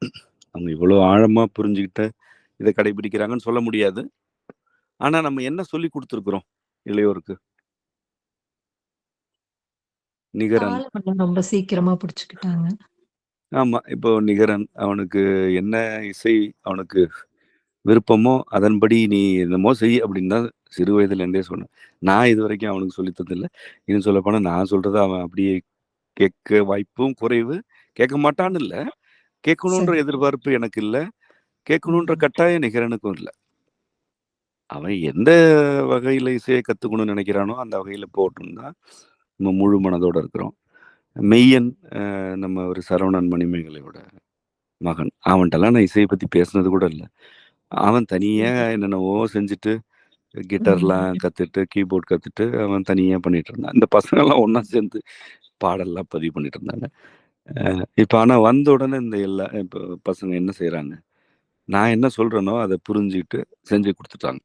அவங்க இவ்வளோ ஆழமா புரிஞ்சுகிட்டு இத கடைபிடிக்கிறாங்கன்னு சொல்ல முடியாது. ஆனா நம்ம என்ன சொல்லிக் குடுத்துருக்குறோம் இளையோருக்கு? நிகரன். தாளமெல்லாம் ரொம்ப சீக்கிரமா புடிச்சுக்கிட்டாங்க. ஆமா. இப்போ நிகரன் அவனுக்கு என்ன இசை அவனுக்கு விருப்பமோ, அதன்படி நீ என்னமோ செய் அப்படின்னு தான் சிறு வயதிலேருந்தே சொன்னேன். நான் இதுவரைக்கும் அவனுக்கு சொல்லி தந்ததில்ல. இன்னும் சொல்லப்போனா நான் சொல்றத அவன் அப்படியே கேட்க வாய்ப்பும் குறைவு. கேட்க மாட்டான்னு இல்ல. கேட்கணுன்ற எதிர்பார்ப்பு எனக்கு இல்ல. கேட்கணுன்ற கட்டாயம் நிகரனுக்கும் இல்ல. அவன் எந்த வகையில இசைய கத்துக்கணும்னு நினைக்கிறானோ, அந்த வகையில போகட்டும்னு தான் நம்ம முழு மனதோட இருக்கிறோம். மெய்யன் நம்ம ஒரு சரவணன் மணிமேகலையோட மகன். அவன்ட்டலாம் நான் இசைய பத்தி பேசினது கூட இல்ல. அவன் தனியா என்னென்னவோ செஞ்சுட்டு, கிட்டார்லாம் கத்துட்டு, கீபோர்ட் கத்துட்டு, அவன் தனியா பண்ணிட்டு இருந்தான். இந்த பசங்கலாம் ஒண்ணா சேர்ந்து பாடல்லாம் பதிவு பண்ணிட்டு இருந்தாங்க. இப்ப ஆனா வந்த உடனே இந்த இப்ப பசங்க என்ன செய்றாங்க? நான் என்ன சொல்றேனோ, அத புரிஞ்சுகிட்டு செஞ்சு குடுத்துட்டாங்க.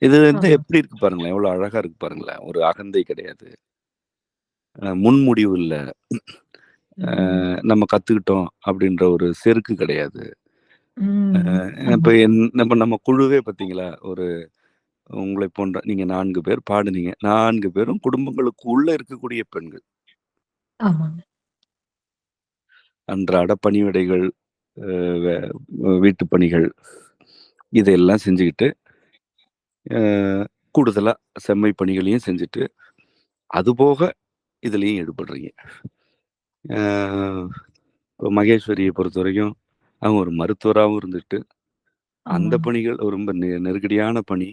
இது வந்து எப்படி இருக்கு பாருங்களேன்! எவ்வளோ அழகா இருக்கு பாருங்களேன்! ஒரு அகந்தை கிடையாது. முன்முடிவு இல்ல. நம்ம கத்துக்கிட்டோம் அப்படின்ற ஒரு செருக்கு கிடையாது. இப்ப நம்ம குழுவே பார்த்தீங்களா? உங்களை போன்ற நீங்க 4 பேர் பாடுனீங்க. 4 பேரும் குடும்பங்களுக்குள்ள இருக்கக்கூடிய பெண்கள். ஆமாங்க. அன்றாட பணிவிடைகள், அ வே வீட்டு பணிகள், இதையெல்லாம் செஞ்சுக்கிட்டு கூடுதலா செம்மை பணிகளையும் செஞ்சுட்டு, அதுபோக இதுலயும் ஈடுபடுறீங்க. அ இப்போ மகேஸ்வரிய பொறுத்தவரைக்கும், அவங்க ஒரு மருத்துவராவும் இருந்துட்டு, அந்த ஆமாங்க. பணிகள் ரொம்ப நெருக்கடியான பணி.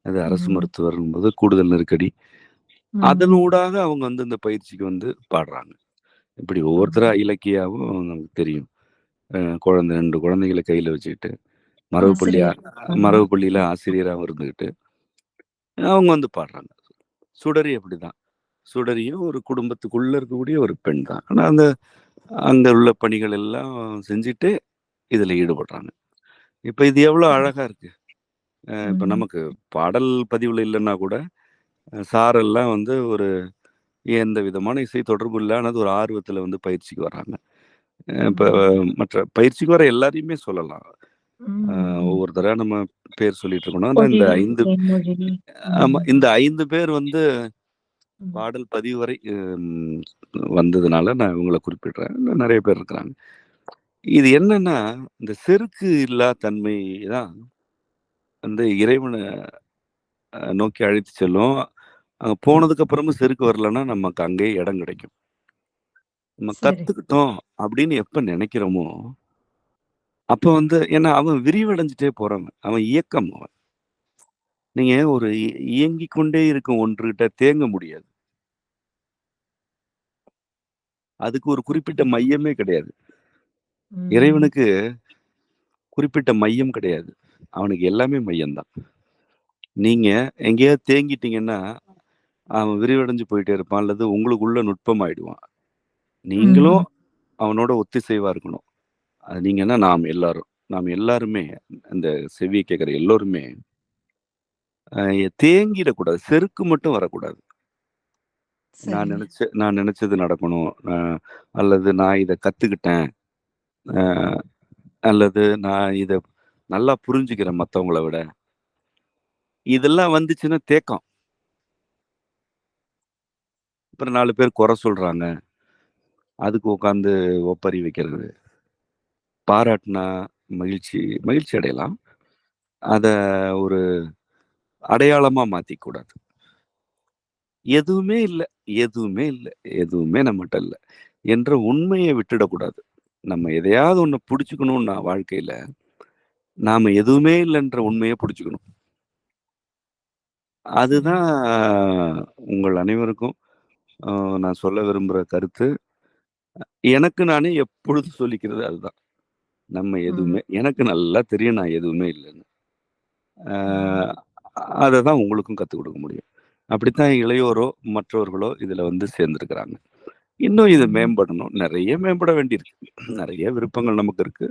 அது அரசு ம். மருத்துவருங்கும்போது கூடுதல் நெருக்கடி. ம். அதனூடாக அவங்க வந்து இந்த பயிற்சிக்கு வந்து பாடுறாங்க. இப்படி ஒவ்வொருத்தரா ஆமா. இலக்கியாவும் நமக்கு தெரியும். குழந்தை 2 குழந்தைகள கையில வச்சுக்கிட்டு, மரபு பள்ளி ஆசிரியர். ஆமா. மரபு பள்ளியில ஆசிரியராவும் இருந்துகிட்டு, அவங்க வந்து பாடுறாங்க. சுடரி அப்படிதான். சுடரியும் ஒரு குடும்பத்துக்குள்ள இருக்கக்கூடிய ஒரு பெண் தான். ஆனா, அங்க உள்ள பணிகள் எல்லாம் செஞ்சுட்டு, இதுல ஈடுபடுறாங்க. இப்ப இது எவ்வளோ சரி. அழகா இருக்கு. இப்ப ம். நமக்கு பாடல் பதிவுல இல்லன்னா கூட, சாரெல்லாம் வந்து ஒரு எந்த விதமான இசை தொடர்பும் இல்லாதது ஒரு ஆர்வத்துல வந்து பயிற்சிக்கு வர்றாங்க. இப்ப ம். மற்ற பயிற்சிக்கு வர எல்லாரையுமே சொல்லலாம். அ ம். ஒவ்வொரு தடவ நம்ம பேர் சொல்லிட்டு இருக்கணும். ஆனா இந்த பொழில், 5 தேன்மொழி. ஆமா. ம். இந்த 5 பேர் வந்து ம். பாடல் பதிவு வரை வந்ததுனால நான் இவங்கள குறிப்பிடுறேன். இன்னும் நெறைய பேர் இருக்கிறாங்க. இது என்னன்னா, இந்த செருக்கு இல்லா தன்மை தான் வந்து இறைவன நோக்கி அழைத்து செல்லும். அங்க போனதுக்கு அப்புறமும் செருக்கு வரலன்னா, நமக்கு அங்கேயே இடம் கிடைக்கும். நம்ம சரி. கத்துக்கிட்டோம் அப்படின்னு எப்ப நெனைக்கிறோமோ, அப்ப வந்து ஏன்னா அவன் விரிவடைஞ்சுட்டே போறவன். அவன் இயக்கம் அவன். நீங்க ஒரு இயங்கிக் கொண்டே இருக்கும் ஒன்றுகிட்ட தேங்க முடியாது. அதுக்கு ஒரு குறிப்பிட்ட ஓகே. மையமே கிடையாது. ம். இறைவனுக்கு குறிப்பிட்ட மையம் கிடையாது. அவனுக்கு எல்லாமே மையம் தான். நீங்க எங்கேயாவது தேங்கிட்டீங்கன்னா, அவன் விரிவடைஞ்சு போயிட்டே இருப்பான். அல்லது உங்களுக்குள்ள நுட்பமாயிடுவான். நீங்களும் ம். அவனோட ஒத்திசைவா இருக்கணும். அது நீங்கன்னா நாம் எல்லாரும். நாம் எல்லாருமே அந்த செவிய கேட்கிற எல்லோருமே தேங்கிடக்கூடாது. செருக்கு மட்டும் வரக்கூடாது. சரிங்க. நான் நெனச்சது நடக்கணும். அல்லது நான் இத கத்துக்கிட்டேன். அ அல்லது நான் இத நல்லா புரிஞ்சுக்கிறேன் மத்தவங்கள விட. இதெல்லாம் வந்துச்சுன்னா தேக்கம். அப்புறம் 4 பேர் குறை சொல்றாங்க. அதுக்கு உட்காந்து ஒப்பாரி வைக்கிறது. பாராட்டுனா மகிழ்ச்சி மகிழ்ச்சி அடையலாம். அத ஒரு அடையாளமா மாத்திக்க கூடாது. எதுவுமே இல்ல, எதுவுமே இல்ல, எதுவுமே நம்மட்ட இல்ல என்ற உண்மைய விட்டுடக்கூடாது. நம்ம எதையாவது ஒண்ண புடிச்சுக்கணும்னா வாழ்க்கையில, நாம எதுவுமே இல்லன்ற உண்மைய புடிச்சுக்கணும். சரிங்க. அதுதான் உங்கள் அனைவருக்கும் அ நான் சொல்ல விரும்புற கருத்து. எனக்கு நானே எப்பொழுதும் சொல்லிக்கிறது அதுதான். நம்ம ம். எதுவுமே எனக்கு நல்லா தெரியும் நான் எதுவுமே இல்லன்னு. ம். அ அத தான் உங்களுக்கும் கத்துக் குடுக்க முடியும். அப்படித்தான் இளையோரோ, மற்றவர்களோ இதுல வந்து சேர்ந்திருக்கிறாங்க. இன்னும் இது ம். மேம்படணும். நெறைய மேம்பட வேண்டியிருக்கு. நெறைய விருப்பங்கள் நமக்கு இருக்கு.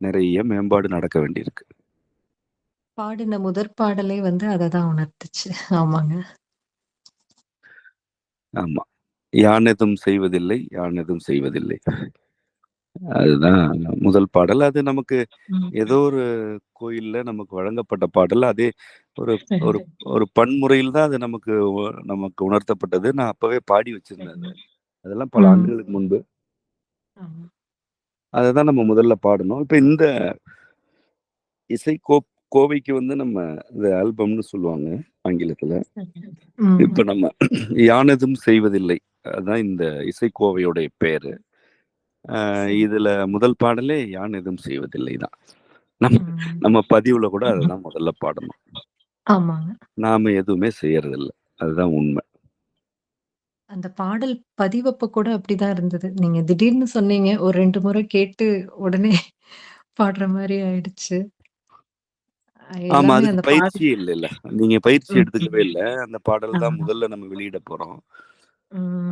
நெறைய மேம்பாடு நடக்க வேண்டியிருக்கு. பாடின முதற் பாடலே வந்து அததான் உணர்த்துச்சு. ஆமாங்க. ஆமா. யான் எதும் செய்வதில்லை, யான் எதுவும் செய்வதில்லை. அதுதான் முதல் பாடல். அது நமக்கு ம். ஏதோ ஒரு கோயில்ல நமக்கு வழங்கப்பட்ட பாடல். அதே ஒரு சரி. ஒரு ஒரு பன்முறையில் தான் அது நமக்கு உணர்த்தப்பட்டது. நான் அப்பவே பாடி வச்சிருந்தேன் அத. சரிங்க. அதெல்லாம் பல ம். ஆண்டுகளுக்கு முன்பு. ஆமா. அததான் நம்ம முதல்ல பாடணும். இப்ப இந்த இசை கோவைக்கு வந்து நம்ம இந்த ஆல்பம்னு சொல்லுவாங்க ஆங்கிலத்துல. சரிங்க. ம். இப்ப நம்ம யானதும் செய்வதில்லை. அதான் இந்த இசைக்கோவையுடைய பேரு. சரி. இதுல முதல் பாடலே யான் எதுவும் செய்வதில்லை தான். நம்ம ம். நம்ம பதிவுல கூட அததான் முதல்ல பாடணும். ஆமாங்க. நாம எதுவுமே செய்யறதில்ல. அதுதான் உண்மை. அந்த பாடல் பதிவப்ப கூட அப்படிதான் இருந்தது. நீங்க திடீர்னு சொன்னீங்க. ஒரு 2 முறை கேட்டு உடனே பாடுற மாரி ஆயிடுச்சு. ஆமா. எல்லாமே அதுக்கு அந்த பயிற்சியே இல்லல்ல. நீங்க பயிற்சி ம். எடுத்துக்கவே இல்ல. அந்த பாடல் தான் ஆமா. முதல்ல நம்ம வெளியிட போறோம்.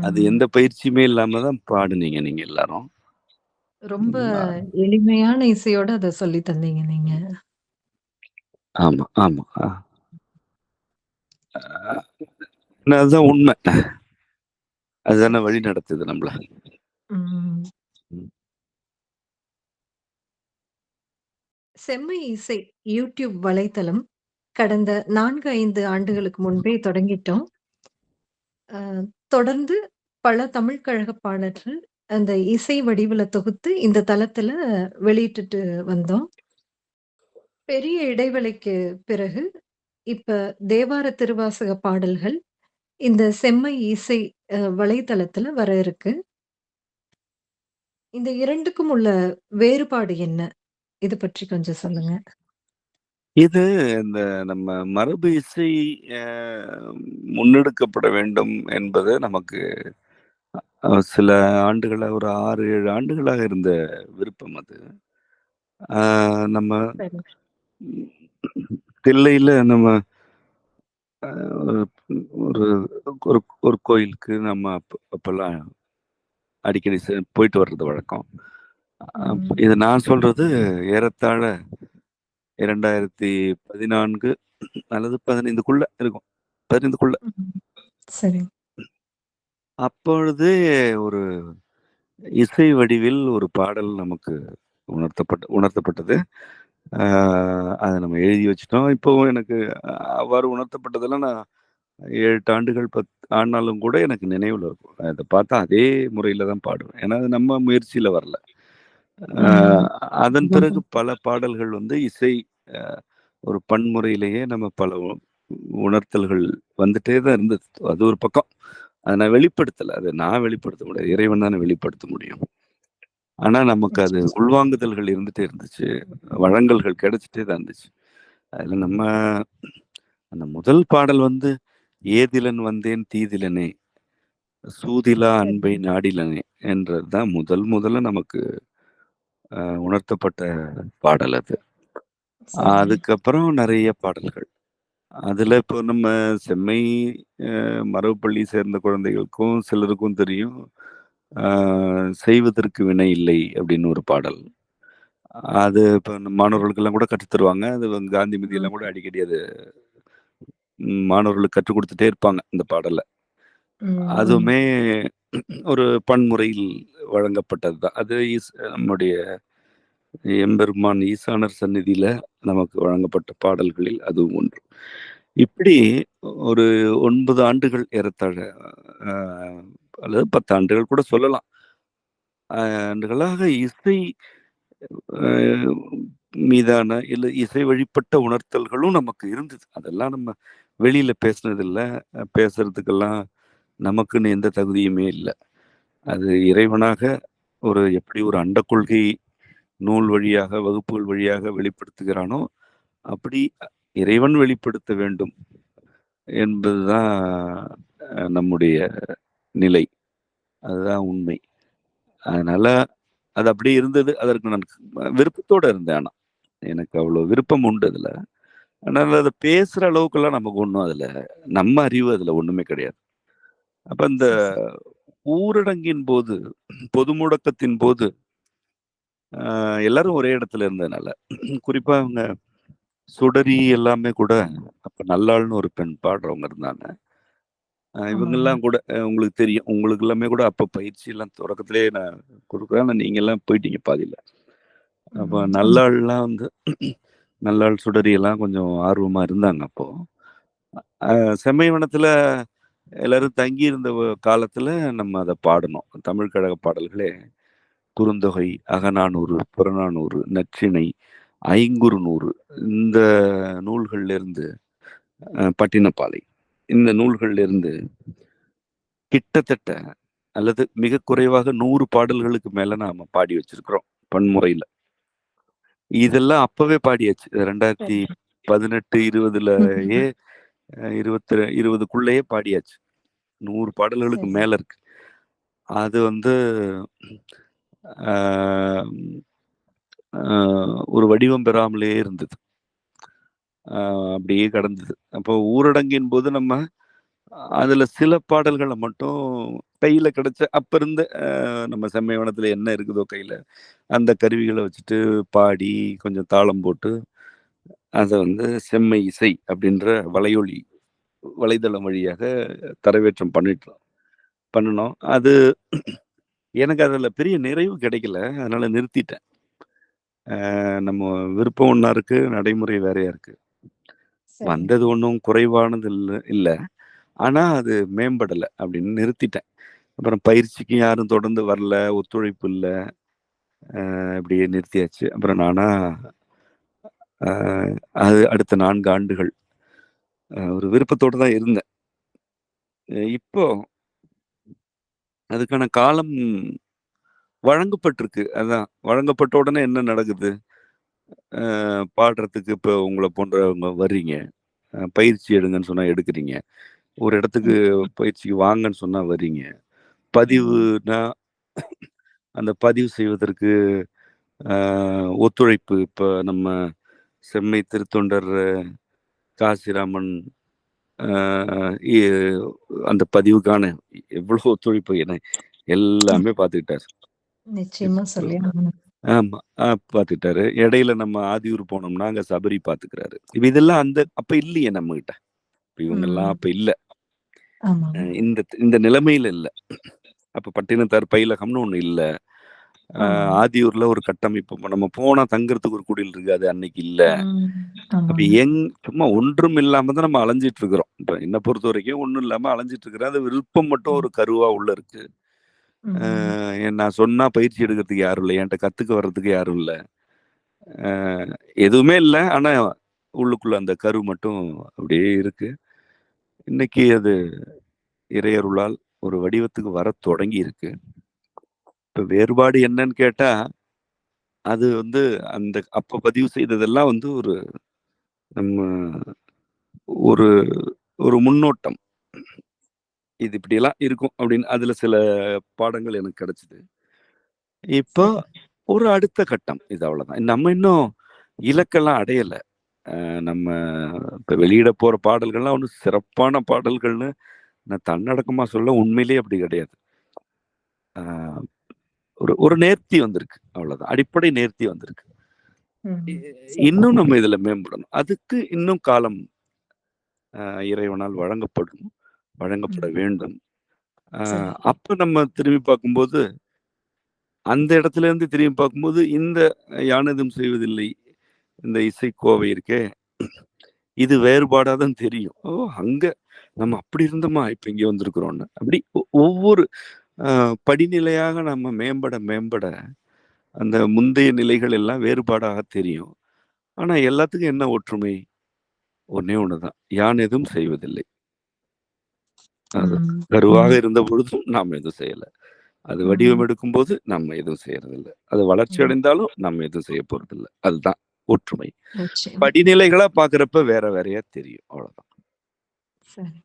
அது ம். எந்த பயிற்சியுமே இல்லாம தான் பாடுனீங்க நீங்க எல்லாரும். ரொம்ப ம். எளிமையான இசையோட அத சொல்லி தந்தீங்க நீங்க. ஆமா, ஆமா. அதுதான் உண்மை. அதுதானே சரி, வழி சரி. நடத்துது நம்மள. ம். ம். செம்மை இசை யூடியூப் வலைத்தளம் கடந்த 4, 5 ஆண்டுகளுக்கு முன்பே தொடங்கிட்டோம். அ தொடர்ந்து பல தமிழ் கழக பாடல்கள் அந்த இசை வடிவில தொகுத்து இந்த தளத்துல வெளியிட்டுட்டு வந்தோம். பெரிய இடைவெளிக்கு பிறகு, இப்ப தேவார திருவாசக பாடல்கள் இந்த செம்மை இசை வலைத்தளத்துல வர இருக்கு. இந்த 2க்கும் உள்ள வேறுபாடு என்ன? இத பற்றி கொஞ்சம் சொல்லுங்க. இது இந்த நம்ம மரபு இசை அ முன்னெடுக்கப்பட வேண்டும் என்பது நமக்கு சில ஆண்டுகளா ஒரு 6, 7 ஆண்டுகளாக இருந்த விருப்பம் அது. ஆ நம்ம சரி. தில்லையில நம்ம அ ஒரு ஒரு ஒரு கோயிலுக்கு நம்ம அப்பல்லாம் அடிக்கடி போயிட்டு வர்றது வழக்கம். ம். இது நான் சொல்றது ஏறத்தாழ 2014 அல்லது 15க்குள்ள இருக்கும். 15க்குள்ள. ம். சரி. அப்பொழுதே ஒரு இசை வடிவில் ஒரு பாடல் நமக்கு உணர்த்தப்பட்டது. ஆ அத நம்ம எழுதி வச்சுட்டோம். இப்பவும் எனக்கு அவ்வாறு உணர்த்தப்பட்டதெல்லாம் நான் 7, 8 ஆண்டுகள் ஆனாலும் கூட எனக்கு நினைவுல இருக்கும். அத பார்த்தா அதே முறையில தான் பாடுவேன். ஏன்னா, அது நம்ம முயற்சியில வரல. ஆ ம். அதன் பிறகு அதுதான். பல பாடல்கள் வந்து இசை அ ஒரு பன்முறையிலேயே நம்ம பல உணர்த்தல்கள் வந்துட்டே தான் இருந்தது. அது ஒரு பக்கம். அத நான் வெளிப்படுத்தல. அத நான் வெளிப்படுத்த முடியாது. இறைவன் தானே வெளிப்படுத்த முடியும். ஆனா, நமக்கு அது நிச்சயம். உள்வாங்குதல்கள் இருந்துட்டே இருந்துச்சு. வழங்கல்கள் கிடைச்சுட்டே தான் இருந்துச்சு. அதுல நம்ம அந்த முதல் பாடல் வந்து, "ஏதிலன் வந்தேன் தீதிலனே, சூதிலா சரி, அன்பை நாடிலனே" என்றது தான் முதல்ல நமக்கு உணர்த்தப்பட்ட பாடல் அது. சரிங்க. அதுக்கப்புறம் நெறைய பாடல்கள். அதுல இப்போ நம்ம செம்மை மரபு பள்ளி சேர்ந்த குழந்தைகளுக்கும் சிலருக்கும் தெரியும். ஆ "செய்வதற்கு வினை இல்லை" அப்படின்னு ஒரு பாடல். அது இப்ப மாணவர்களுக்கெல்லாம் கூட கற்றுத் தருவாங்க. அது வந்து காந்திமதி ம். எல்லாம் கூட அடிக்கடி அது மாணவர்களுக்கு கற்றுக் குடுத்துட்டே இருப்பாங்க, இந்த பாடல. ம். ஆமா. அதுவுமே ஒரு பன்முறையில் வழங்கப்பட்டது தான். அது நம்முடைய எம்பெருமான் ஈசானர் சந்நிதியில நமக்கு வழங்கப்பட்ட பாடல்களில் அதுவும் ஒன்று. இப்படி ஒரு 9 ஆண்டுகள் ஏறத்தாழ அ அல்லது 10 ஆண்டுகள் கூட சொல்லலாம். ஆண்டுகளாக இசை அ மீதான இல்ல இசை வழிப்பட்ட உணர்த்தல்களும் நமக்கு இருந்தது. அதெல்லாம் நம்ம வெளியில பேசினதில்ல. பேசுறதுக்கெல்லாம் நமக்குன்னு எந்த தகுதியுமே இல்ல. அது இறைவனாக எப்படி ஒரு அண்டக் கொள்கை நூல் வழியாக, வகுப்புகள் வழியாக வெளிப்படுத்துகிறானோ, அப்படி இறைவன் வெளிப்படுத்த வேண்டும் என்பதுதான் நம்முடைய நிலை. அதுதான் உண்மை. அதனால அது அப்படியே இருந்தது. அதற்கு நான் விருப்பத்தோட இருந்தேன் ஆனா. எனக்கு அவ்வளோ விருப்பம் உண்டு அதுல. ஆனாலும் அத பேசுற அளவுக்கெல்லாம் நமக்கு ஒண்ணும் அதுல நம்ம அறிவு அதுல ஒண்ணுமே கிடையாது. அப்ப இந்த சரி, சரி. ஊரடங்கின் போது, பொது முடக்கத்தின் போது, எல்லாரும் ஒரே இடத்துல இருந்ததுனால, குறிப்பா அவங்க சுடரி எல்லாமே கூட அப்ப நல்லாள்னு ஒரு பெண் பாடுறவங்க இருந்தாங்க. ஆமாங்க. இவங்கலாம் கூட உங்களுக்கு தெரியும். உங்களுக்கு எல்லாமே கூட அப்ப பயிற்சிலாம் தொடக்கத்திலேயே நான் குடுக்குறேன். ஆனா நீங்கலாம் போயிட்டீங்க பாதியில. அப்ப ம். ஆமா. நல்லாள்லாம் வந்து நல்லாள், சுடரி எல்லாம் கொஞ்சம் ஆர்வமா இருந்தாங்க அப்போ. அ செம்மைவனத்தில எல்லாரும் தங்கியிருந்த காலத்துல நம்ம அத பாடுனோம். தமிழ் கழக பாடல்களே குறுந்தொகை, அகநானூறு, புறநானூறு, நற்றிணை, ஐங்குறுநூறு இந்த நூல்கள்லேருந்து பட்டினப்பாலை. இந்த நூல்கள்லேருந்து கிட்டத்தட்ட அல்லது மிக குறைவாக 100 பாடல்களுக்கு மேல நாம பாடி வச்சிருக்கிறோம். பன்முறையில. இதெல்லாம் அப்பவே பாடியாச்சு. சரிங்க. 2018, 20லயே 20க்குள்ளயே பாடியாச்சு. 100 பாடல்களுக்கு சரி. மேல இருக்கு. அது வந்து ஆ அ ஒரு வடிவம் பெறாமலே இருந்தது. அ அப்படியே கடந்தது. அப்போ ஊரடங்கின்போது நம்ம அதுல சில பாடல்கள மட்டும் கையில கிடைச்ச அப்ப இருந்த நம்ம செம்மைவனத்துல என்ன இருக்குதோ கையில, அந்த கருவிகள வச்சுட்டு பாடி, கொஞ்சம் தாளம் போட்டு, அத வந்து செம்மை இசை அப்படின்ற வலையொலி வலைதளம் வழியாக தரவேற்றம் பண்ணுனோம். அது எனக்கு அதுல பெரிய நிறைவு கிடைக்கல. அதனால நிறுத்திட்டேன். நம்ம விருப்பம் ஒண்ணா இருக்கு, நடைமுறை வேறையா இருக்கு. சரிங்க. வந்தது ஒண்ணும் குறைவானது இல்ல. ஆனா அது மேம்படல அப்படின்னு நிறுத்திட்டேன். அப்புறம் பயிற்சிக்கு யாரும் தொடர்ந்து வரல, ஒத்துழைப்பு இல்ல. இப்படியே நிறுத்தியாச்சு. அப்புறம் நானா அது அடுத்த 4 ஆண்டுகள் ஒரு விருப்பத்தோட தான் இருந்தேன். இப்போ அதுக்கான காலம் வழங்கப்பட்டிருக்கு. அதான் வழங்கப்பட்ட உடனே என்ன நடக்குது? பாடுறதுக்கு இப்போ உங்கள போன்றவங்க வர்றீங்க. பயிற்சி எடுங்கன்னு சொன்னா எடுக்குறீங்க. ஒரு இடத்துக்கு பயிற்சிக்கு வாங்கன்னு சொன்னா வர்றீங்க. பதிவுனா அந்த பதிவு செய்வதற்கு ஒத்துழைப்பு இப்ப நம்ம செம்மை திருத்தொண்டர் காசிராமன் அ எ அந்த பதிவுக்கான எவ்வளோ ஒத்துழைப்பு என எல்லாமே பார்த்துக்கிட்டாரு. நிச்சயமா சொல்லி ஆகணும். ஆமா. பார்த்துக்கிட்டாரு. இடையில நம்ம ஆதியூர் போனோம்னா, அங்க சபரி பார்த்துக்கிறாரு. இதெல்லாம் அப்ப இல்லையே நம்மகிட்ட. இப்ப இவங்கலாம் ம். அப்ப இல்ல. ஆமாங்க. இந்த இந்த நிலைமையில இல்ல. அப்ப பட்டினத்தார் பயிலகம்னு ஒண்ணு இல்ல. ஆமாங்க. ஆதியூர்ல ஒரு கட்டமைப்பு நம்ம போனா தங்குறதுக்கு ஒரு குடில் இருக்கு. அது அன்னைக்கு இல்ல. ம். அப்ப ஆமாங்க. சும்மா ஒன்றும் இல்லாம தான் நம்ம அலைஞ்சிட்டு இருக்கிறோம். இப்ப என்ன பொறுத்தவரைக்கும் ஒண்ணும் இல்லாம அலைஞ்சிட்டு இருக்கிறேன். அது விருப்பம் மட்டும் ம். ஒரு கருவா உள்ள இருக்கு. ம். நான் சொன்னா பயிற்சி எடுக்கிறதுக்கு யாரும் இல்ல. என்ட்ட கத்துக்க வர்றதுக்கு யாரும் இல்ல. அ எதுவுமே இல்ல. ஆனா உள்ளுக்குள்ள அந்த கரு மட்டும் அப்படியே இருக்கு. இன்னைக்கு அது இறையருளால் ஒரு வடிவத்துக்கு வரத் தொடங்கி இருக்கு. இப்ப வேறுபாடு என்னன்னு கேட்டா, அது அப்ப பதிவு செய்ததெல்லாம் ஒரு நம்ம ஒரு ஒரு முன்னோட்டம். இது இப்படியெல்லாம் இருக்கும் அப்படின்னு அதுல சில பாடங்கள் எனக்கு கிடைச்சது. இப்போ சரி. ஒரு அடுத்த கட்டம். இது அவ்வளவுதான். நம்ம இன்னும் இலக்கெல்லாம் அடையல. நம்ம இப்ப வெளியிட போற பாடல்கள்லாம் ஒண்ணும் சிறப்பான பாடல்கள்னு நான் தன்னடக்கமா சொல்ல உண்மையிலேயே அப்படி கிடையாது. ஆ ஒரு ஒரு நேர்த்தி வந்திருக்கு. அவ்வளவுதான். அடிப்படை நேர்த்தி வந்திருக்கு. ம். இ சரி. இன்னும் நம்ம இதுல மேம்படணும். அதுக்கு இன்னும் காலம் இறைவனால் வழங்கப்பட ம். வேண்டும். அ சரி. அப்ப நம்ம திரும்பி பார்க்கும்போது, அந்த இடத்துல இருந்து திரும்பி பார்க்கும்போது, இந்த யானதும் செய்வதில்லை. இந்த இசைக்கோவை இருக்கே, இது வேறுபாடா தான் தெரியும். ஓ! அங்க நம்ம அப்படி இருந்தோமா? இப்ப இங்க வந்திருக்கிறோம்ன்னு. அப்படி ஒவ்வொரு அ படிநிலையாக நம்ம மேம்பட, அந்த முந்தைய நிலைகள் எல்லாம் வேறுபாடாக தெரியும். ஆனா எல்லாத்துக்கும் என்ன ஒற்றுமை? ஒண்ணே ஒண்ணு தான். யான் எதுவும் செய்வதில்லை. அது ம். கருவாக ம். இருந்த பொழுதும் நாம் எதுவும் செய்யல. அது வடிவம் ம். எடுக்கும்போது நம்ம எதுவும் செய்யறதில்ல. அது வளர்ச்சி ம். அடைந்தாலும் நம்ம எதுவும் செய்ய போறதில்ல. அதுதான் ஒற்றுமை. நிச்சயமா. படிநிலைகளா பார்க்கிறப்ப வேற வேறயா தெரியும். அவ்வளவுதான். சரி.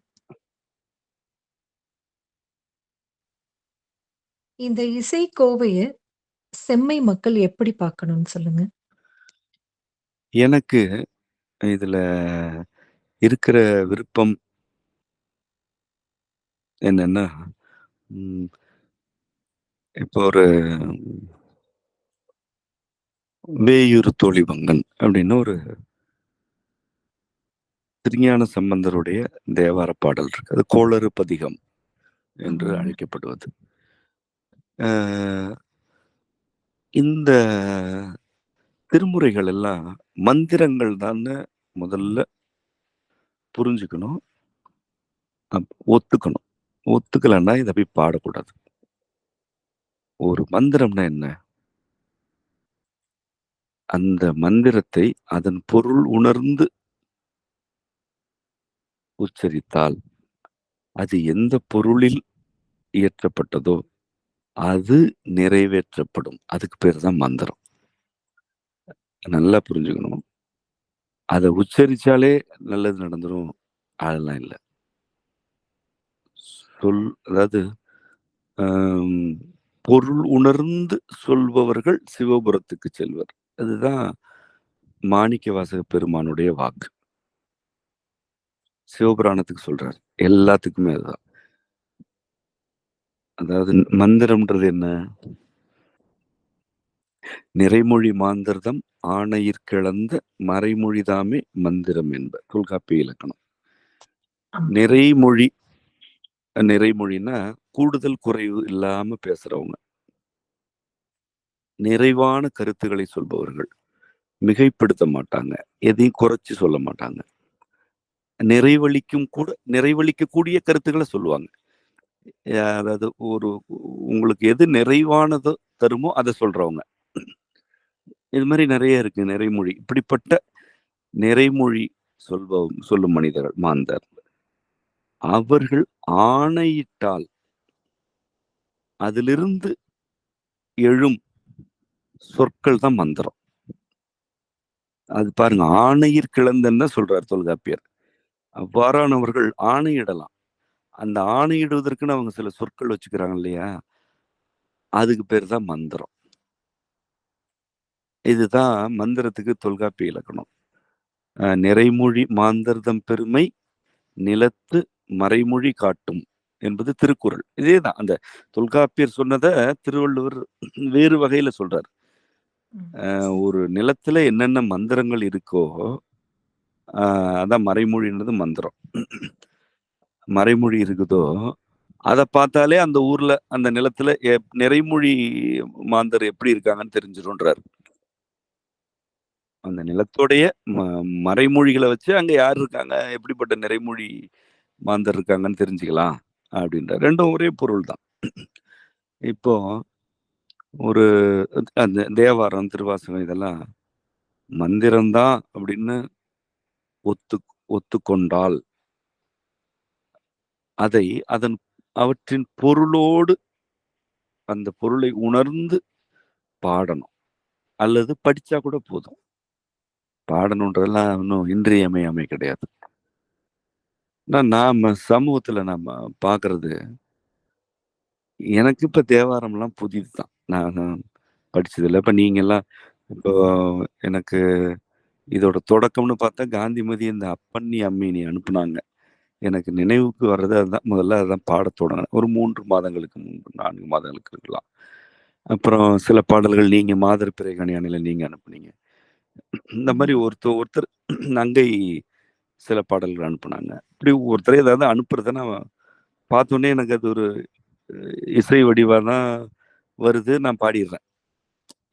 இந்த இசைக்கோவைய செம்மை மக்கள் எப்படி பார்க்கணும்னு சொல்லுங்க? எனக்கு இதுல இருக்கிற விருப்பம் என்னன்னா, ம் இப்போ ஒரு வேயூர் தோழிபங்கன் அப்படின்னு ஒரு திருஞான சம்பந்தருடைய தேவார பாடல் இருக்கு. அது கோளறு பதிகம் என்று ஆமாங்க. அழைக்கப்படுவது. அ இந்த திருமுறைகள் எல்லாம் மந்திரங்கள் தான்னு முதல்ல புரிஞ்சுக்கணும். ஒத்துக்கணும். ஒத்துக்கலன்னா இத போய் பாடக்கூடாது. ஒரு மந்திரம்னா என்ன? அந்த மந்திரத்தை அதன் பொருள் உணர்ந்து உச்சரித்தால், அது எந்த பொருளில் இயற்றப்பட்டதோ, அது நிறைவேற்றப்படும். அதுக்கு பேரு தான் மந்திரம். நல்லா புரிஞ்சுக்கணும். அத உச்சரிச்சாலே நல்லது நடந்துரும். அதெல்லாம் இல்ல. அதாவது அம் பொருள் உணர்ந்து சொல்பவர்கள் சிவபுரத்துக்கு செல்வர். அதுதான் மாணிக்கவாசக பெருமானுடைய வாக்கு. சிவபுராணத்துக்கு சொல்றாரு. எல்லாத்துக்குமே அதுதான். அதாவது மந்திரம்ன்றது என்ன? நிறைமொழி மாந்தர்தம் ஆணையிற் மறைமொழிதாமே மந்திரம் என்ப. தொல்காப்பிய இலக்கணம். ஆமா. நிறைமொழி நிறைமொழின்னா கூடுதல் குறைவு இல்லாம பேசுறவங்க. நிறைவான கருத்துக்களை சொல்பவர்கள். மிகைப்படுத்த மாட்டாங்க. எதையும் குறைச்சு சொல்ல மாட்டாங்க. நிறைவளிக்கக்கூடிய கருத்துக்கள சொல்லுவாங்க. அதாவது உங்களுக்கு எது நிறைவானதோ தருமோ அத சொல்றவங்க. இது மாரி நெறைய இருக்கு நிறைமொழி. இப்படிப்பட்ட நிறைமொழி சொல்லும் மனிதர்கள் மாந்தர். அவர்கள் ஆணையிட்டால் அதிலிருந்து எழும் சொற்கள் தான் மந்திரம். அது பாருங்க, ஆணையிற் கிளந்தன்னு தான் சொல்றார் தொல்காப்பியர். அவ்வாறானவர்கள் ஆணையிடலாம். அந்த ஆணையிடுவதற்குன்னு அவங்க சில சொற்கள் வச்சுக்கிறாங்க இல்லையா? அதுக்கு பேர் தான் மந்திரம். இதுதான் மந்திரத்துக்கு தொல்காப்பிய இலக்கணம். நிறைமொழி மாந்தர்தம் பெருமை நிலத்து மறைமொழி காட்டும் என்பது திருக்குறள். இதேதான் அந்த தொல்காப்பியர் சொன்னத திருவள்ளுவர் வேறு வகையில சொல்றார். ஒரு நிலத்துல என்னென்ன மந்திரங்கள் இருக்கோ, அதான் மறைமொழின்றது மந்திரம். மறைமொழி இருக்குதோ, அத பார்த்தாலே அந்த ஊர்ல, அந்த நிலத்துல நிறைமொழி மாந்தர் எப்படி இருக்காங்கன்னு தெரிஞ்சிரும்ன்றாரு. அந்த நிலத்தோடைய மறைமொழிகள வச்சு அங்க யார் இருக்காங்க, எப்படிப்பட்ட நிறைமொழி மாந்தர் இருக்காங்கன்னு தெரிஞ்சுக்கலாம் அப்படின்றார். 2ம் ஒரே பொருள் தான். இப்போ ஒரு அந்த தேவாரம், திருவாசகம் இதெல்லாம் மந்திரம் தான் அப்படின்னு ஒத்துக்கொண்டால், அதை அவற்றின் பொருளோடு அந்த பொருளை உணர்ந்து பாடணும். அல்லது படிச்சா கூட போதும். பாடணுன்றதெல்லாம் ஒண்ணும் இன்றியமையாமை கிடையாது. நாம சமூகத்துல நாம பார்க்கறது, எனக்கு இப்ப தேவாரம்லாம் புதிதுதான். நான் படிச்சதில்ல. இப்ப நீங்கலாம் இப்போ எனக்கு இதோட தொடக்கம்னு பார்த்தா காந்திமதி இந்த அப்பன்னி அம்மினி அனுப்புனாங்க. எனக்கு நினைவுக்கு வர்றது அதுதான். முதல்ல அதான் பாடத் தொடங்குனேன். ஒரு 3 மாதங்களுக்கு முன்பு, 4 மாதங்களுக்கு இருக்கலாம். அப்புறம் சில பாடல்கள் நீங்க மாதர் பிறை கணியானையில நீங்க அனுப்புனீங்க. இந்த மாரி ஒருத்தர் நங்கை சில பாடல்கள் அனுப்புனாங்க. இப்படி ஒருத்தரே ஏதாவது அனுப்புறத நான் பார்த்தோனே எனக்கு அது ஒரு இசை வடிவா தான் வருது. நான் பாடிடுறேன்.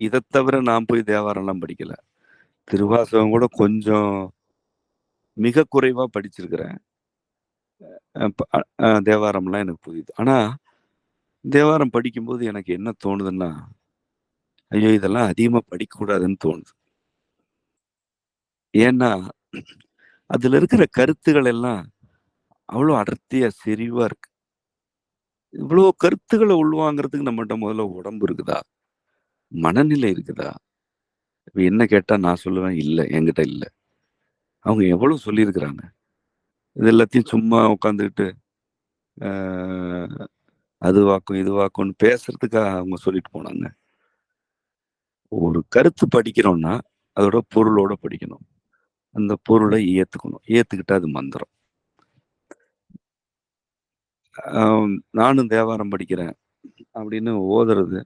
இத தவிர நான் போய் தேவாரம்லாம் படிக்கல. திருவாசகம் கூட கொஞ்சம் மிக குறைவா படிச்சிருக்கிறேன். தேவாரம்லாம் எனக்கு புரியுது. ஆனா, தேவாரம் படிக்கும்போது எனக்கு என்ன தோணுதுன்னா, ஐயோ! இதெல்லாம் அதிகமா படிக்கக்கூடாதுன்னு தோணுது. ஏன்னா, அதுல இருக்கிற கருத்துக்கள் எல்லாம் அவ்வளோ அடர்த்தியா, செறிவா இருக்கு. இவ்வளோ கருத்துக்கள உள்வாங்கறதுக்கு நம்மட்ட முதல்ல உடம்பு இருக்குதா? மனநிலை இருக்குதா? என்ன கேட்டா நான் சொல்லுவேன், இல்ல. என்கிட்ட இல்ல. அவங்க எவ்வளோ சொல்லியிருக்கிறாங்க. இது எல்லாத்தையும் சும்மா உட்காந்துக்கிட்டு, ஆ அதுவாக்கும், இதுவாக்கும்ன்னு பேசுறதுக்கா அவங்க சொல்லிட்டு போனாங்க. ஒரு கருத்து படிக்கிறோம்னா, அதோட பொருளோட படிக்கணும். அந்த பொருளை ஏத்துக்கணும். ஏத்துக்கிட்டா அது மந்திரம். நானும் தேவாரம் படிக்கிறேன் அப்படின்னு ஓதுறது,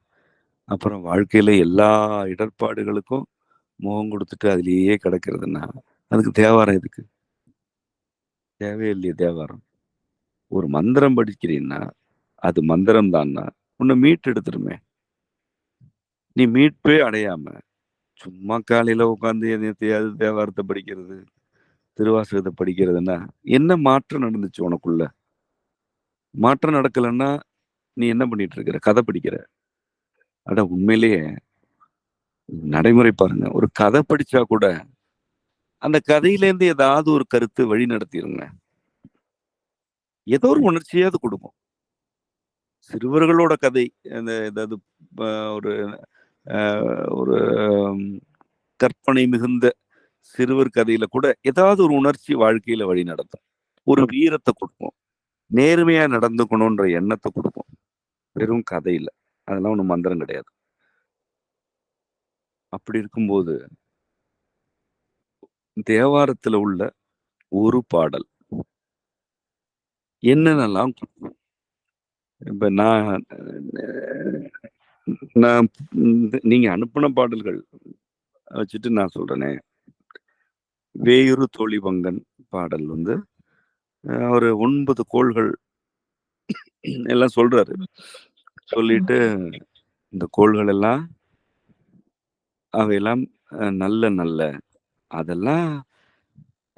அப்புறம் வாழ்க்கையில எல்லா இடர்பாடுகளுக்கும் முகம் கொடுத்துட்டு அதிலேயே கிடக்கிறதுன்னா, அதுக்கு தேவாரம் எதுக்கு? தேவையே இல்லையே தேவாரம். ஒரு மந்திரம் படிக்கிறீன்னா, அது மந்திரம் தான்னா, உன்னை மீட்டு எடுத்துருமே. நீ மீட்பே அடையாம, சும்மா காலையில உட்காந்து எதையாவது தேவாரத்த படிக்கிறது, திருவாசகத்த படிக்கிறதுன்னா, என்ன மாற்றம் நடந்துச்சு உனக்குள்ள? மாற்றம் நடக்கலன்னா, நீ என்ன பண்ணிட்டு இருக்கிற? கதை படிக்கிற. அட உண்மையிலேயே நடைமுறை பாருங்க. ஒரு கதை படிச்சா கூட, அந்த கதையிலேருந்து ஏதாவது ஒரு கருத்து வழி நடத்திருங்க. ஏதோ ஒரு உணர்ச்சியாவது குடுக்கும். சிறுவர்களோட கதை, அந்த ஏதாவது ஒரு அ ஒரு கற்பனை மிகுந்த சிறுவர் கதையில கூட ஏதாவது ஒரு உணர்ச்சி வாழ்க்கையில வழி நடத்தும். ஒரு வீரத்த குடுக்கும். நேர்மையா நடந்துக்கணுன்ற எண்ணத்த குடுக்கும். வெறும் கதை இல்ல. அதெல்லாம் ஒண்ணும் மந்திரம் கிடையாது. அப்படி இருக்கும்போது, தேவாரத்துல உள்ள ஒரு பாடல் என்னென்னலாம் இப்ப நான் நீங்க அனுப்புன பாடல்கள் வச்சுட்டு நான் சொல்றேனே. "வேயுறு தோழி பங்கன்" பாடல் வந்து ஒரு 9 கோள்கள் எல்லாம் சொல்றாரு. சொல்லிட்டு இந்த கோள்கள் எல்லாம் அவையெல்லாம் நல்ல அதெல்லாம்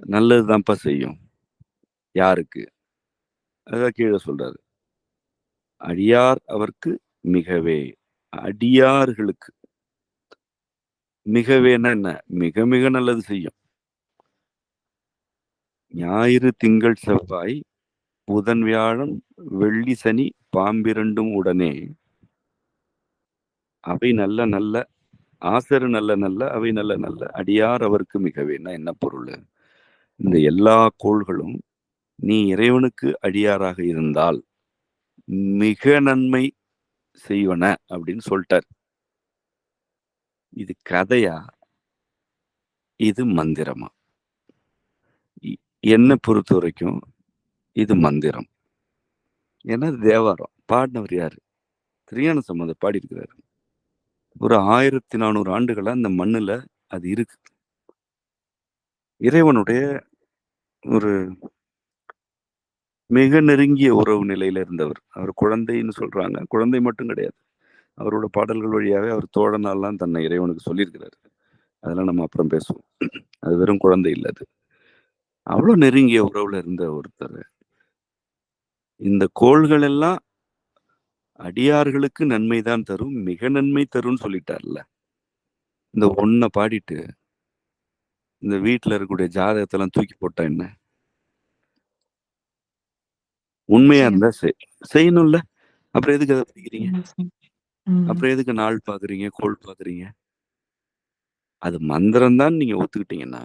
நல்லது தான்ப்பா செய்யும். யாருக்கு? அதான் கீழ சொல்றாரு. "அடியார் அவர்க்கு மிகவே." அடியார்களுக்கு. மிகவேன்னா என்ன? மிக மிக நல்லது செய்யும். ஞாயிறு திங்கள் செவ்வாய் புதன் வியாழன் வெள்ளி சனி பாம்பிரண்டும் உடனே அவை நல்ல நல்ல ஆசரு நல்ல நல்ல அவை நல்ல நல்ல அடியார் அவருக்கு மிகவேன்னா என்ன பொருள்? இந்த எல்லா கோள்களும் நீ இறைவனுக்கு அடியாராக இருந்தால் மிக நன்மை செய்வன அப்படின்னு சொல்லிட்டார். இது கதையா? இது மந்திரமா? என்னை பொறுத்த வரைக்கும் இது மந்திரம். ஏன்னா தேவாரம் பாடினவர் யாரு? திருஞான சம்பந்தர் பாடி இருக்கிறாரு. ஒரு 1400 ஆண்டுகளா அந்த மண்ணுல அது இருக்கு. இறைவனுடைய ஒரு மிக நெருங்கிய உறவு நிலையில இருந்தவர். அவர் குழந்தைன்னு சொல்றாங்க. குழந்தை மட்டும் கிடையாது. அவரோட பாடல்கள் வழியாவே அவர் தோழனாலாம் தன்னை இறைவனுக்கு சொல்லியிருக்கிறாரு. அதெல்லாம் நம்ம அப்புறம் பேசுவோம். அது வெறும் குழந்தை இல்ல அது. அவ்வளோ நெருங்கிய உறவுல இருந்த ஒருத்தர். இந்த கோள்கள் எல்லாம் அடியார்களுக்கு நன்மை தான் தரும், மிக நன்மை தரும்னு சொல்லிட்டார்ல. இந்த ஒண்ண பாடிட்டு இந்த வீட்ல இருக்கக்கூடிய ஜாதகத்தெல்லாம் தூக்கி போட்டா என்ன? உண்மையா இருந்தா செய்யணும்ல. அப்புறம் எதுக்கு அத படிக்கிறீங்க? அப்புறம் எதுக்கு நாள் பாக்குறீங்க, கோள் பாக்குறீங்க? அது மந்திரம் தான் நீங்க ஒத்துக்கிட்டீங்கன்னா,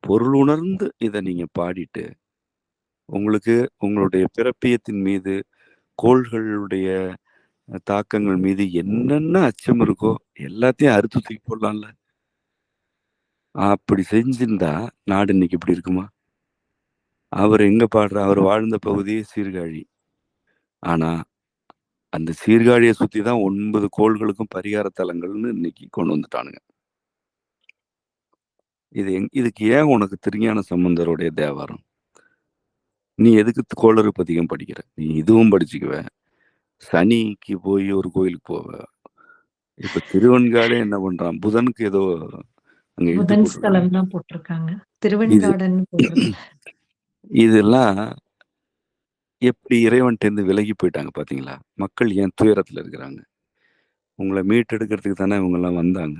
பொருள் உணர்ந்து இத நீங்க பாடிட்டு, உங்களுக்கு உங்களுடைய பிறப்பியத்தின் மீது, கோள்களுடைய தாக்கங்கள் மீது என்னென்ன அச்சம் இருக்கோ, எல்லாத்தையும் அறுத்து தூக்கி போடலாம்ல. அப்படி செஞ்சிருந்தா, நாடு இன்னைக்கு இப்படி இருக்குமா? அவர் எங்க பாடுறார்? அவர் வாழ்ந்த பகுதி சீர்காழி. ஆனா, அந்த சீர்காழிய சுத்தி தான் 9 கோள்களுக்கும் பரிகார தலங்கள்னு இன்னைக்கு கொண்டு வந்துட்டானுங்க. இதுக்கு ஏன் உனக்கு திருஞான சம்பந்தருடைய தேவாரம்? நீ எதுக்கு கோளறு பதிகம் படிக்கிற? நீ இதுவும் படிச்சுக்குவ. சனிக்கு போய் ஒரு கோயிலுக்கு போவ. இப்ப திருவெண்காடே என்ன பண்றான்? புதனுக்கு ஏதோ அங்க எழுதி புதன் போட்டிருக்காங்க. ஸ்தலம் தான் போட்டிருக்காங்க. இது திருவெண்காடன் போட்டிருக்கு. இதெல்லாம் எப்படி இறைவன்ட்டேருந்து விலகி போயிட்டாங்க பார்த்தீங்களா? மக்கள் ஏன் துயரத்துல இருக்கிறாங்க? உங்கள மீட்டெடுக்கிறதுக்கு தானே இவங்கலாம் வந்தாங்க.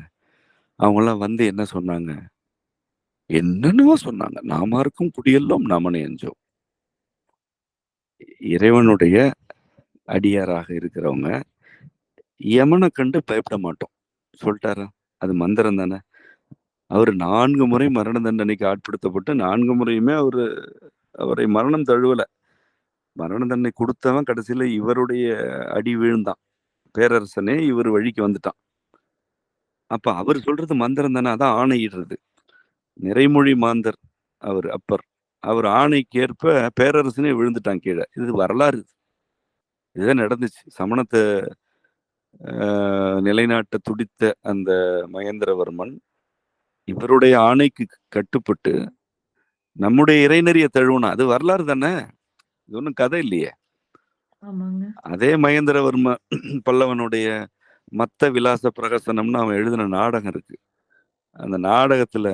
அவங்கலாம் வந்து என்ன சொன்னாங்க? என்னென்னவோ சொன்னாங்க. "நாமார்க்கும் குடியெல்லாம் நமனை அஞ்சோம்." இறைவனுடைய அடியாராக இருக்கிறவங்க, யமன கண்டு பயப்பட மாட்டோம். சொல்ட்டாரா? அது மந்திரம் தானே. அவரு 4 முறை மரண தண்டனைக்கு ஆட்படுத்தப்பட்டு 4 முறையுமே அவரை மரணம் தழுவல. மரண தண்டனை குடுத்தவன் கடைசியில இவருடைய அடி விழுந்தான். பேரரசனே இவர் வழிக்கு வந்துட்டான். அப்ப அவரு சொல்றது மந்திரம் தானே. அதான் ஆணையிடுறது. நிறைமொழி மாந்தர் அவரு அப்பர். அவர் ஆணைக்கு ஏற்ப பேரரசனே விழுந்துட்டான் கீழ. இது வரலாறு. இதுதான் நடந்துச்சு. சமணத்த நிலைநாட்ட துடித்த அந்த மகேந்திரவர்மன், இவருடைய ஆணைக்கு கட்டுப்பட்டு நம்முடைய இறைநெறிய தழுவுனான். அது வரலாறு தானே. இது ஒண்ணும் கதை இல்லையே. ஆமாங்க. அதே மகேந்திரவர்ம பல்லவனுடைய மத்த விலாச பிரகசனம்னு அவன் எழுதின நாடகம் இருக்கு. அந்த நாடகத்துல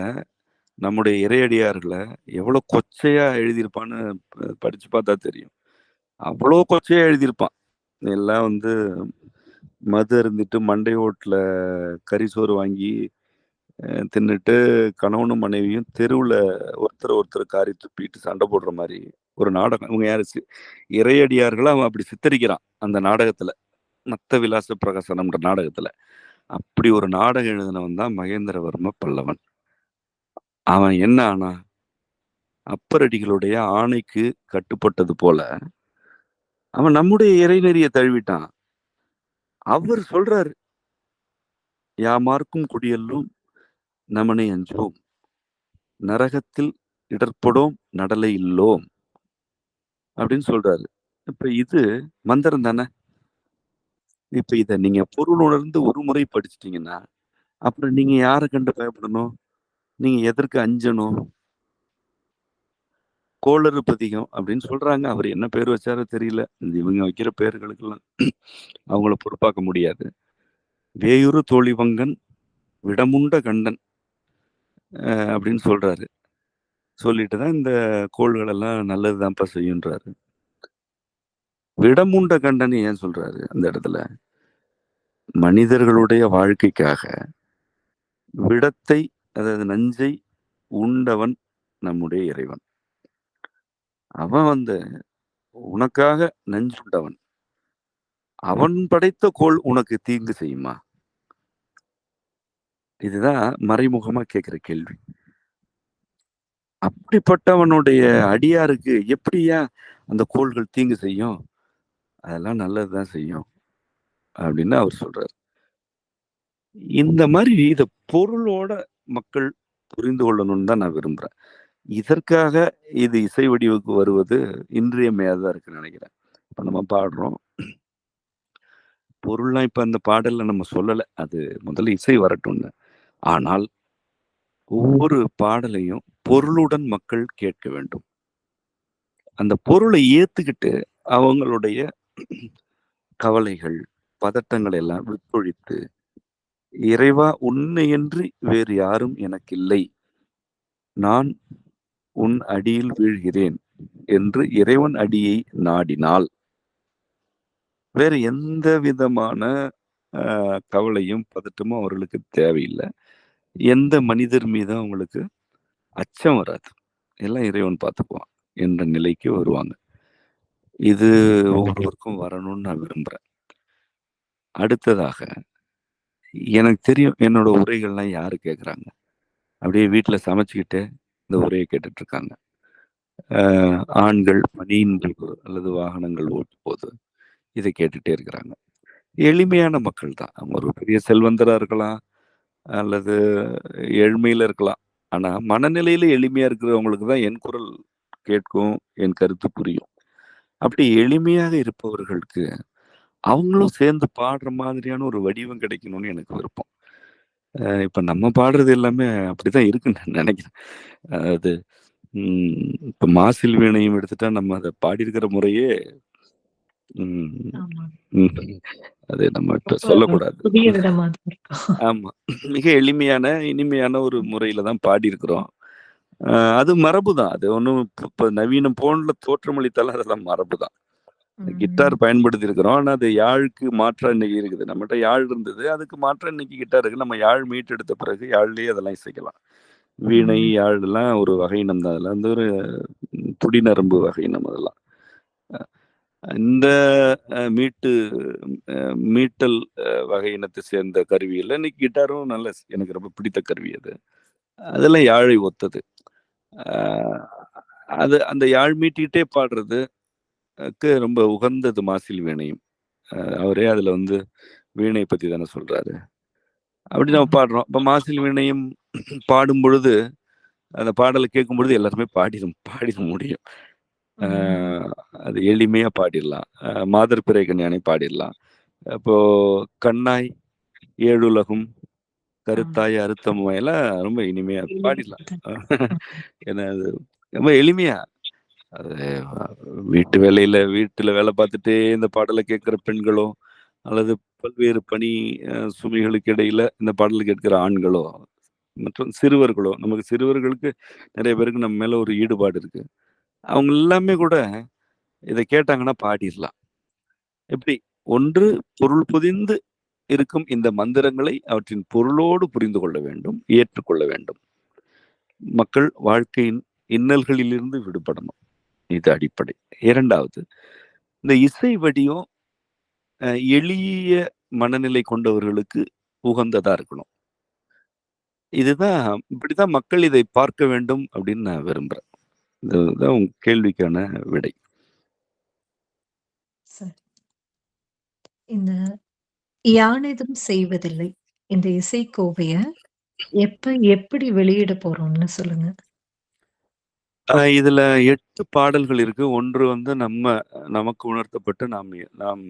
நம்முடைய இறையடியார்கள எவ்வளோ கொச்சையா எழுதியிருப்பான்னு படிச்சு பார்த்தா தெரியும். அவ்வளோ கொச்சையா எழுதியிருப்பான். எல்லாம் வந்து மது அருந்திட்டு மண்டை ஓட்டுல கறிசோறு வாங்கி தின்னுட்டு கணவனும் மனைவியும் தெருவுல ஒருத்தர் காரி துப்பிட்டு சண்டை போடுற மாரி ஒரு நாடகம். இவங்க யாரு? இறையடியார்கள அவன் அப்படி சித்தரிக்கிறான் அந்த நாடகத்துல. மத்த விலாச பிரகசனம்ன்ற நாடகத்துல. அப்படி ஒரு நாடகம் எழுதினவன் தான் மகேந்திரவர்ம பல்லவன். அவன் என்ன ஆனான்? அப்பரடிகளுடைய ஆணைக்கு கட்டுப்பட்டது போல, அவன் நம்முடைய இறைநெறிய தழுவிட்டான். அவர் சொல்றாரு, "யாமார்க்கும் குடியெல்லும் நமனை அஞ்சோம். நரகத்தில் இடர்ப்படோம் நடலை இல்லோம்." அப்படின்னு சொல்றாரு. இப்ப இது மந்திரம் தானே. இப்ப இத நீங்க பொருள் உணர்ந்து ஒரு முறை படிச்சுட்டீங்கன்னா, அப்புறம் நீங்க யார கண்டு பயப்படணும்? நீங்க எதற்கு அஞ்சணும்? கோளறு பதிகம் அப்படின்னு சொல்றாங்க. அவரு என்ன பேர் வச்சாரோ தெரியல. இவங்க வைக்கிற பேர்களுக்கெல்லாம் அவங்கள பொறுப்பாக்க முடியாது. "வேயுறு தோழிவங்கன் விடமுண்ட கண்டன்" அப்படின்னு சொல்றாரு. சொல்லிட்டு தான் இந்த கோள்கள் எல்லாம் நல்லது தான்ப்பா செய்யுன்றாரு. விடமுண்ட கண்டன் ஏன் சொல்றாரு அந்த இடத்துல? மனிதர்களுடைய வாழ்க்கைக்காக விடத்தை, அதாவது நஞ்சை உண்டவன் நம்முடைய இறைவன். அவன் வந்து உனக்காக நஞ்சுண்டவன். அவன் படைத்த கோள் உனக்கு தீங்கு செய்யுமா? இதுதான் மறைமுகமா கேட்கிற கேள்வி. அப்படிப்பட்டவனுடைய அடியாருக்கு எப்படியா அந்த கோள்கள் தீங்கு செய்யும்? அதெல்லாம் நல்லதுதான் செய்யும் அப்படின்னு அவர் சொல்றாரு. இந்த மாதிரி இத பொருளோட மக்கள் புரிந்து கொள்ளணும்னு தான் நான் விரும்புறேன். இதற்காக இது இசை வடிவுக்கு வருவது இன்றியமையாததா இருக்குன்னு நினைக்கிறேன். இப்ப நம்ம பாடுறோம். பொருள்லாம் இப்ப அந்த பாடல்ல நம்ம சொல்லல. அது முதல்ல இசை வரட்டும்னு. ஆனால் ஒவ்வொரு பாடலையும் பொருளுடன் மக்கள் கேட்க வேண்டும். அந்த பொருளை ஏத்துக்கிட்டு அவங்களுடைய கவலைகள், பதட்டங்களை எல்லாம் விட்டொழித்து, இறைவா உன்னையன்றி வேறு யாரும் எனக்கில்லை. நான் உன் அடியில் வீழ்கிறேன் என்று இறைவன் அடியை நாடினால், வேற எந்த விதமான கவலையும், பதட்டமும் அவர்களுக்கு தேவையில்ல. எந்த மனிதர் மீதும் அவங்களுக்கு அச்சம் வராது. எல்லாம் இறைவன் பார்த்துக்குவான் என்ற நிலைக்கு வருவாங்க. இது ஒவ்வொருவருக்கும் வரணும்னு நான் விரும்புறேன். அடுத்ததாக, எனக்கு தெரியும் என்னோட உரைகள்லாம் யாரு கேட்குறாங்க. அப்படியே வீட்ல சமைச்சுக்கிட்டு இந்த உரைய கேட்டுட்டு இருக்காங்க. ஆண்கள் பணியின் போது அல்லது வாகனங்கள் ஓட்டும்போது இதை கேட்டுட்டே இருக்கிறாங்க. எளிமையான மக்கள் தான். அவங்க ஒரு பெரிய செல்வந்தரா இருக்கலாம், அல்லது ஏழ்மையில இருக்கலாம். ஆனா மனநிலையில எளிமையா இருக்கிறவங்களுக்கு தான் என் குரல் கேட்கும், என் கருத்து புரியும். அப்படி எளிமையாக இருப்பவர்களுக்கு அவங்களும் சேர்ந்து பாடுற மாதிரியான ஒரு வடிவம் கிடைக்கணும்னு எனக்கு விருப்பம். இப்ப நம்ம பாடுறது எல்லாமே அப்படிதான் இருக்குன்னு நான் நினைக்கிறேன். அது இப்ப மாசில் வீணையும் எடுத்துட்டா நம்ம அத பாடியிருக்கிற முறையே ம் ஆமா. ம் அது நம்மட்ட ரொம்ப சொல்லக்கூடாது. புதிய விதமா தான் இருக்கும். ஆமா. மிக எளிமையான, இனிமையான ஒரு முறையில தான் பாடியிருக்கிறோம். அது மரபு தான். அது ஒண்ணும் இப்ப நவீனம் போன்ல தோற்றமளித்தாலும் அதெல்லாம் மரபு தான். கிட்டார் ம். பயன்படுத்தியிருக்கிறோம். ஆனா அது யாழுக்கு மாற்றா இன்னைக்கு இருக்குது. நம்மட்ட யாழ் இருந்தது. அதுக்கு மாற்றா இன்னைக்கு கிட்டார் இருக்கு. நம்ம யாழ் மீட்டெடுத்த பிறகு யாழ்லயே அதெல்லாம் இசைக்கலாம். வீணை, ம். யாழ்லாம் ஒரு வகையினம் தான். அதெல்லாம் வந்து ஒரு துடி நரம்பு வகையினம் அதெல்லாம். இந்த மீட்டு மீட்டல் வகை இனத்தை சேர்ந்த கருவியில இன்னைக்கு கிட்டாரும் நல்ல எனக்கு ரொம்ப பிடித்த கருவி அது. அதெல்லாம் யாழை ஒத்தது. அ அது அந்த யாழ் மீட்டிக்கிட்டே பாடுறதுக்கு ரொம்ப உகந்தது மாசில் வீணையும். அவரே அதுல வந்து வீணை பத்தி தானே சொல்றாரு. அப்படி நம்ம ஆமா. பாடுறோம். இப்ப மாசில் வீணையும் பாடும் பொழுது, அந்த பாடல கேட்கும்பொழுது எல்லாருமே பாடிட முடியும். அ ம். அது எளிமையா பாடிடலாம். மாதர் பிறை கண்யானை பாடிடலாம். அப்போ கண்ணாய், ஏழுலகும், ஆமா. கருத்தாய், அறுத்தமும் எல்லாம் ரொம்ப இனிமையா பாடிடலாம். எளிமையா ஏன்னா அது ரொம்ப எளிமையா. அது வீட்டு வேலையில வீட்டுல வேலை பார்த்துட்டே இந்த பாடல கேட்கிற பெண்களோ, அல்லது பல்வேறு பணி சுமைகளுக்கு இடையில இந்த பாடல் கேட்கிற ஆண்களோ, மற்றும் சிறுவர்களோ, நமக்கு சிறுவர்களுக்கு நெறைய பேருக்கு நம்ம மேல ஒரு ஈடுபாடு இருக்கு. அவங்க எல்லாமே கூட இத கேட்டாங்கன்னா பாடிறலாம். எப்படி? ஒன்று பொருள் பொதிந்து இருக்கும் இந்த மந்திரங்களை அவற்றின் பொருளோடு புரிந்து கொள்ள வேண்டும், ஏற்றுக்கொள்ள வேண்டும். மக்கள் வாழ்க்கையின் இன்னல்களிலிருந்து விடுபடணும். இது அடிப்படை. 2வது, இந்த இசை வடிவம் எளிய மனநிலை கொண்டவர்களுக்கு உகந்ததா இருக்கணும். இப்படிதான் மக்கள் இதை பார்க்க வேண்டும் அப்படின்னு நான் விரும்புறேன். இதுதான் உங்க கேள்விக்கான விடை. சரி. இந்த யானேதும் செய்வதில்லை. இந்த இசைக்கோவைய எப்படி வெளியிட போறோம்னு சொல்லுங்க? இதுல 8 பாடல்கள் இருக்கு. ஒன்று வந்து நமக்கு உணர்த்தப்பட்டு நாம்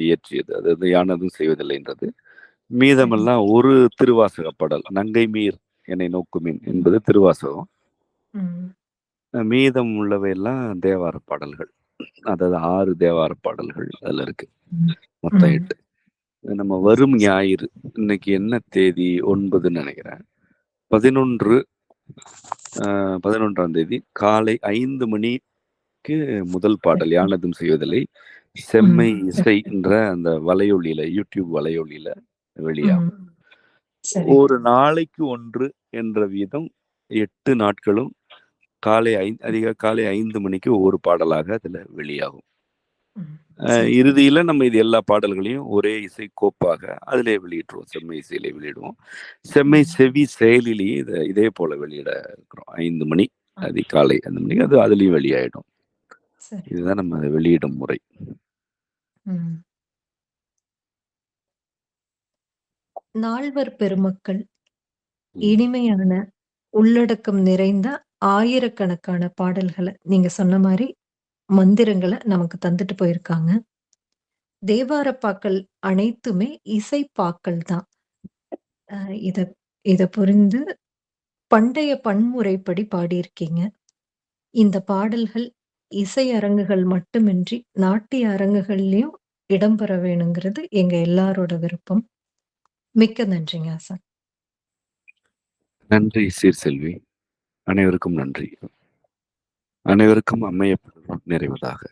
இயற்றியது. அதாவது யானதும் செய்வதில்லைன்றது. சரி. மீதமெல்லாம் ஒரு திருவாசக பாடல். "நங்கை மீர் என்னை நோக்குமின்" என்பது திருவாசகம். ம். மீதம் உள்ளவையெல்லாம் தேவார பாடல்கள். அதாவது 6 தேவார பாடல்கள் அதுல இருக்கு. ம். மொத்தம் ம். 8. நம்ம வரும் சரி, சரி. ஞாயிறு, இன்னைக்கு என்ன தேதி? 9ன்னு நெனைக்கிறேன். 11 11ஆம் தேதி காலை 5 மணிக்கு முதல் பாடல் "யானதும் செய்வதில்லை" செம்மை ம். இசை என்ற அந்த வலையொலியில, யூடியூப் வலையொலியில வெளியாகும். ம். சரி. ஒரு நாளைக்கு ஒன்று என்ற வீதம் 8 நாட்களும் காலை 5 மணிக்கு ஒவ்வொரு பாடலாக அதுல வெளியாகும். ம். சரி. இறுதியில நம்ம இது எல்லா பாடல்களையும் ஒரே இசை கோப்பாக அதிலே வெளியிட்டுருவோம். செம்மை இசையிலே வெளியிடுவோம். செம்மை ம். செவி செயலிலேயே இதே போல வெளியிட இருக்கிறோம். 5 மணி ஆ. காலை 5 மணிக்கு அது அதுலயும் வெளியாயிடும். சரி. இதுதான் நம்ம வெளியிடும் முறை. ம். நால்வர் பெருமக்கள் ம். இனிமையான, உள்ளடக்கம் நிறைந்த ஆயிரக்கணக்கான பாடல்கள நீங்க சொன்ன மாரி மந்திரங்கள நமக்கு தந்துட்டு போயிருக்காங்க. தேவாரப்பாக்கள் அனைத்துமே இசைப்பாக்கள் தான். அ இத இத புரிந்து பண்டைய பன்முறைப்படி பாடியிருக்கீங்க. இந்த பாடல்கள் இசை அரங்குகள் மட்டுமின்றி, நாட்டிய அரங்குகள்லயும் இடம்பெற வேணுங்கிறது எங்க எல்லாரோட விருப்பம். மிக்க நன்றிங்க ஆசான். நன்றி சீர்செல்வி. அனைவருக்கும் நன்றி. அனைவருக்கும் அம்மையப்பர் நிறைவதாக.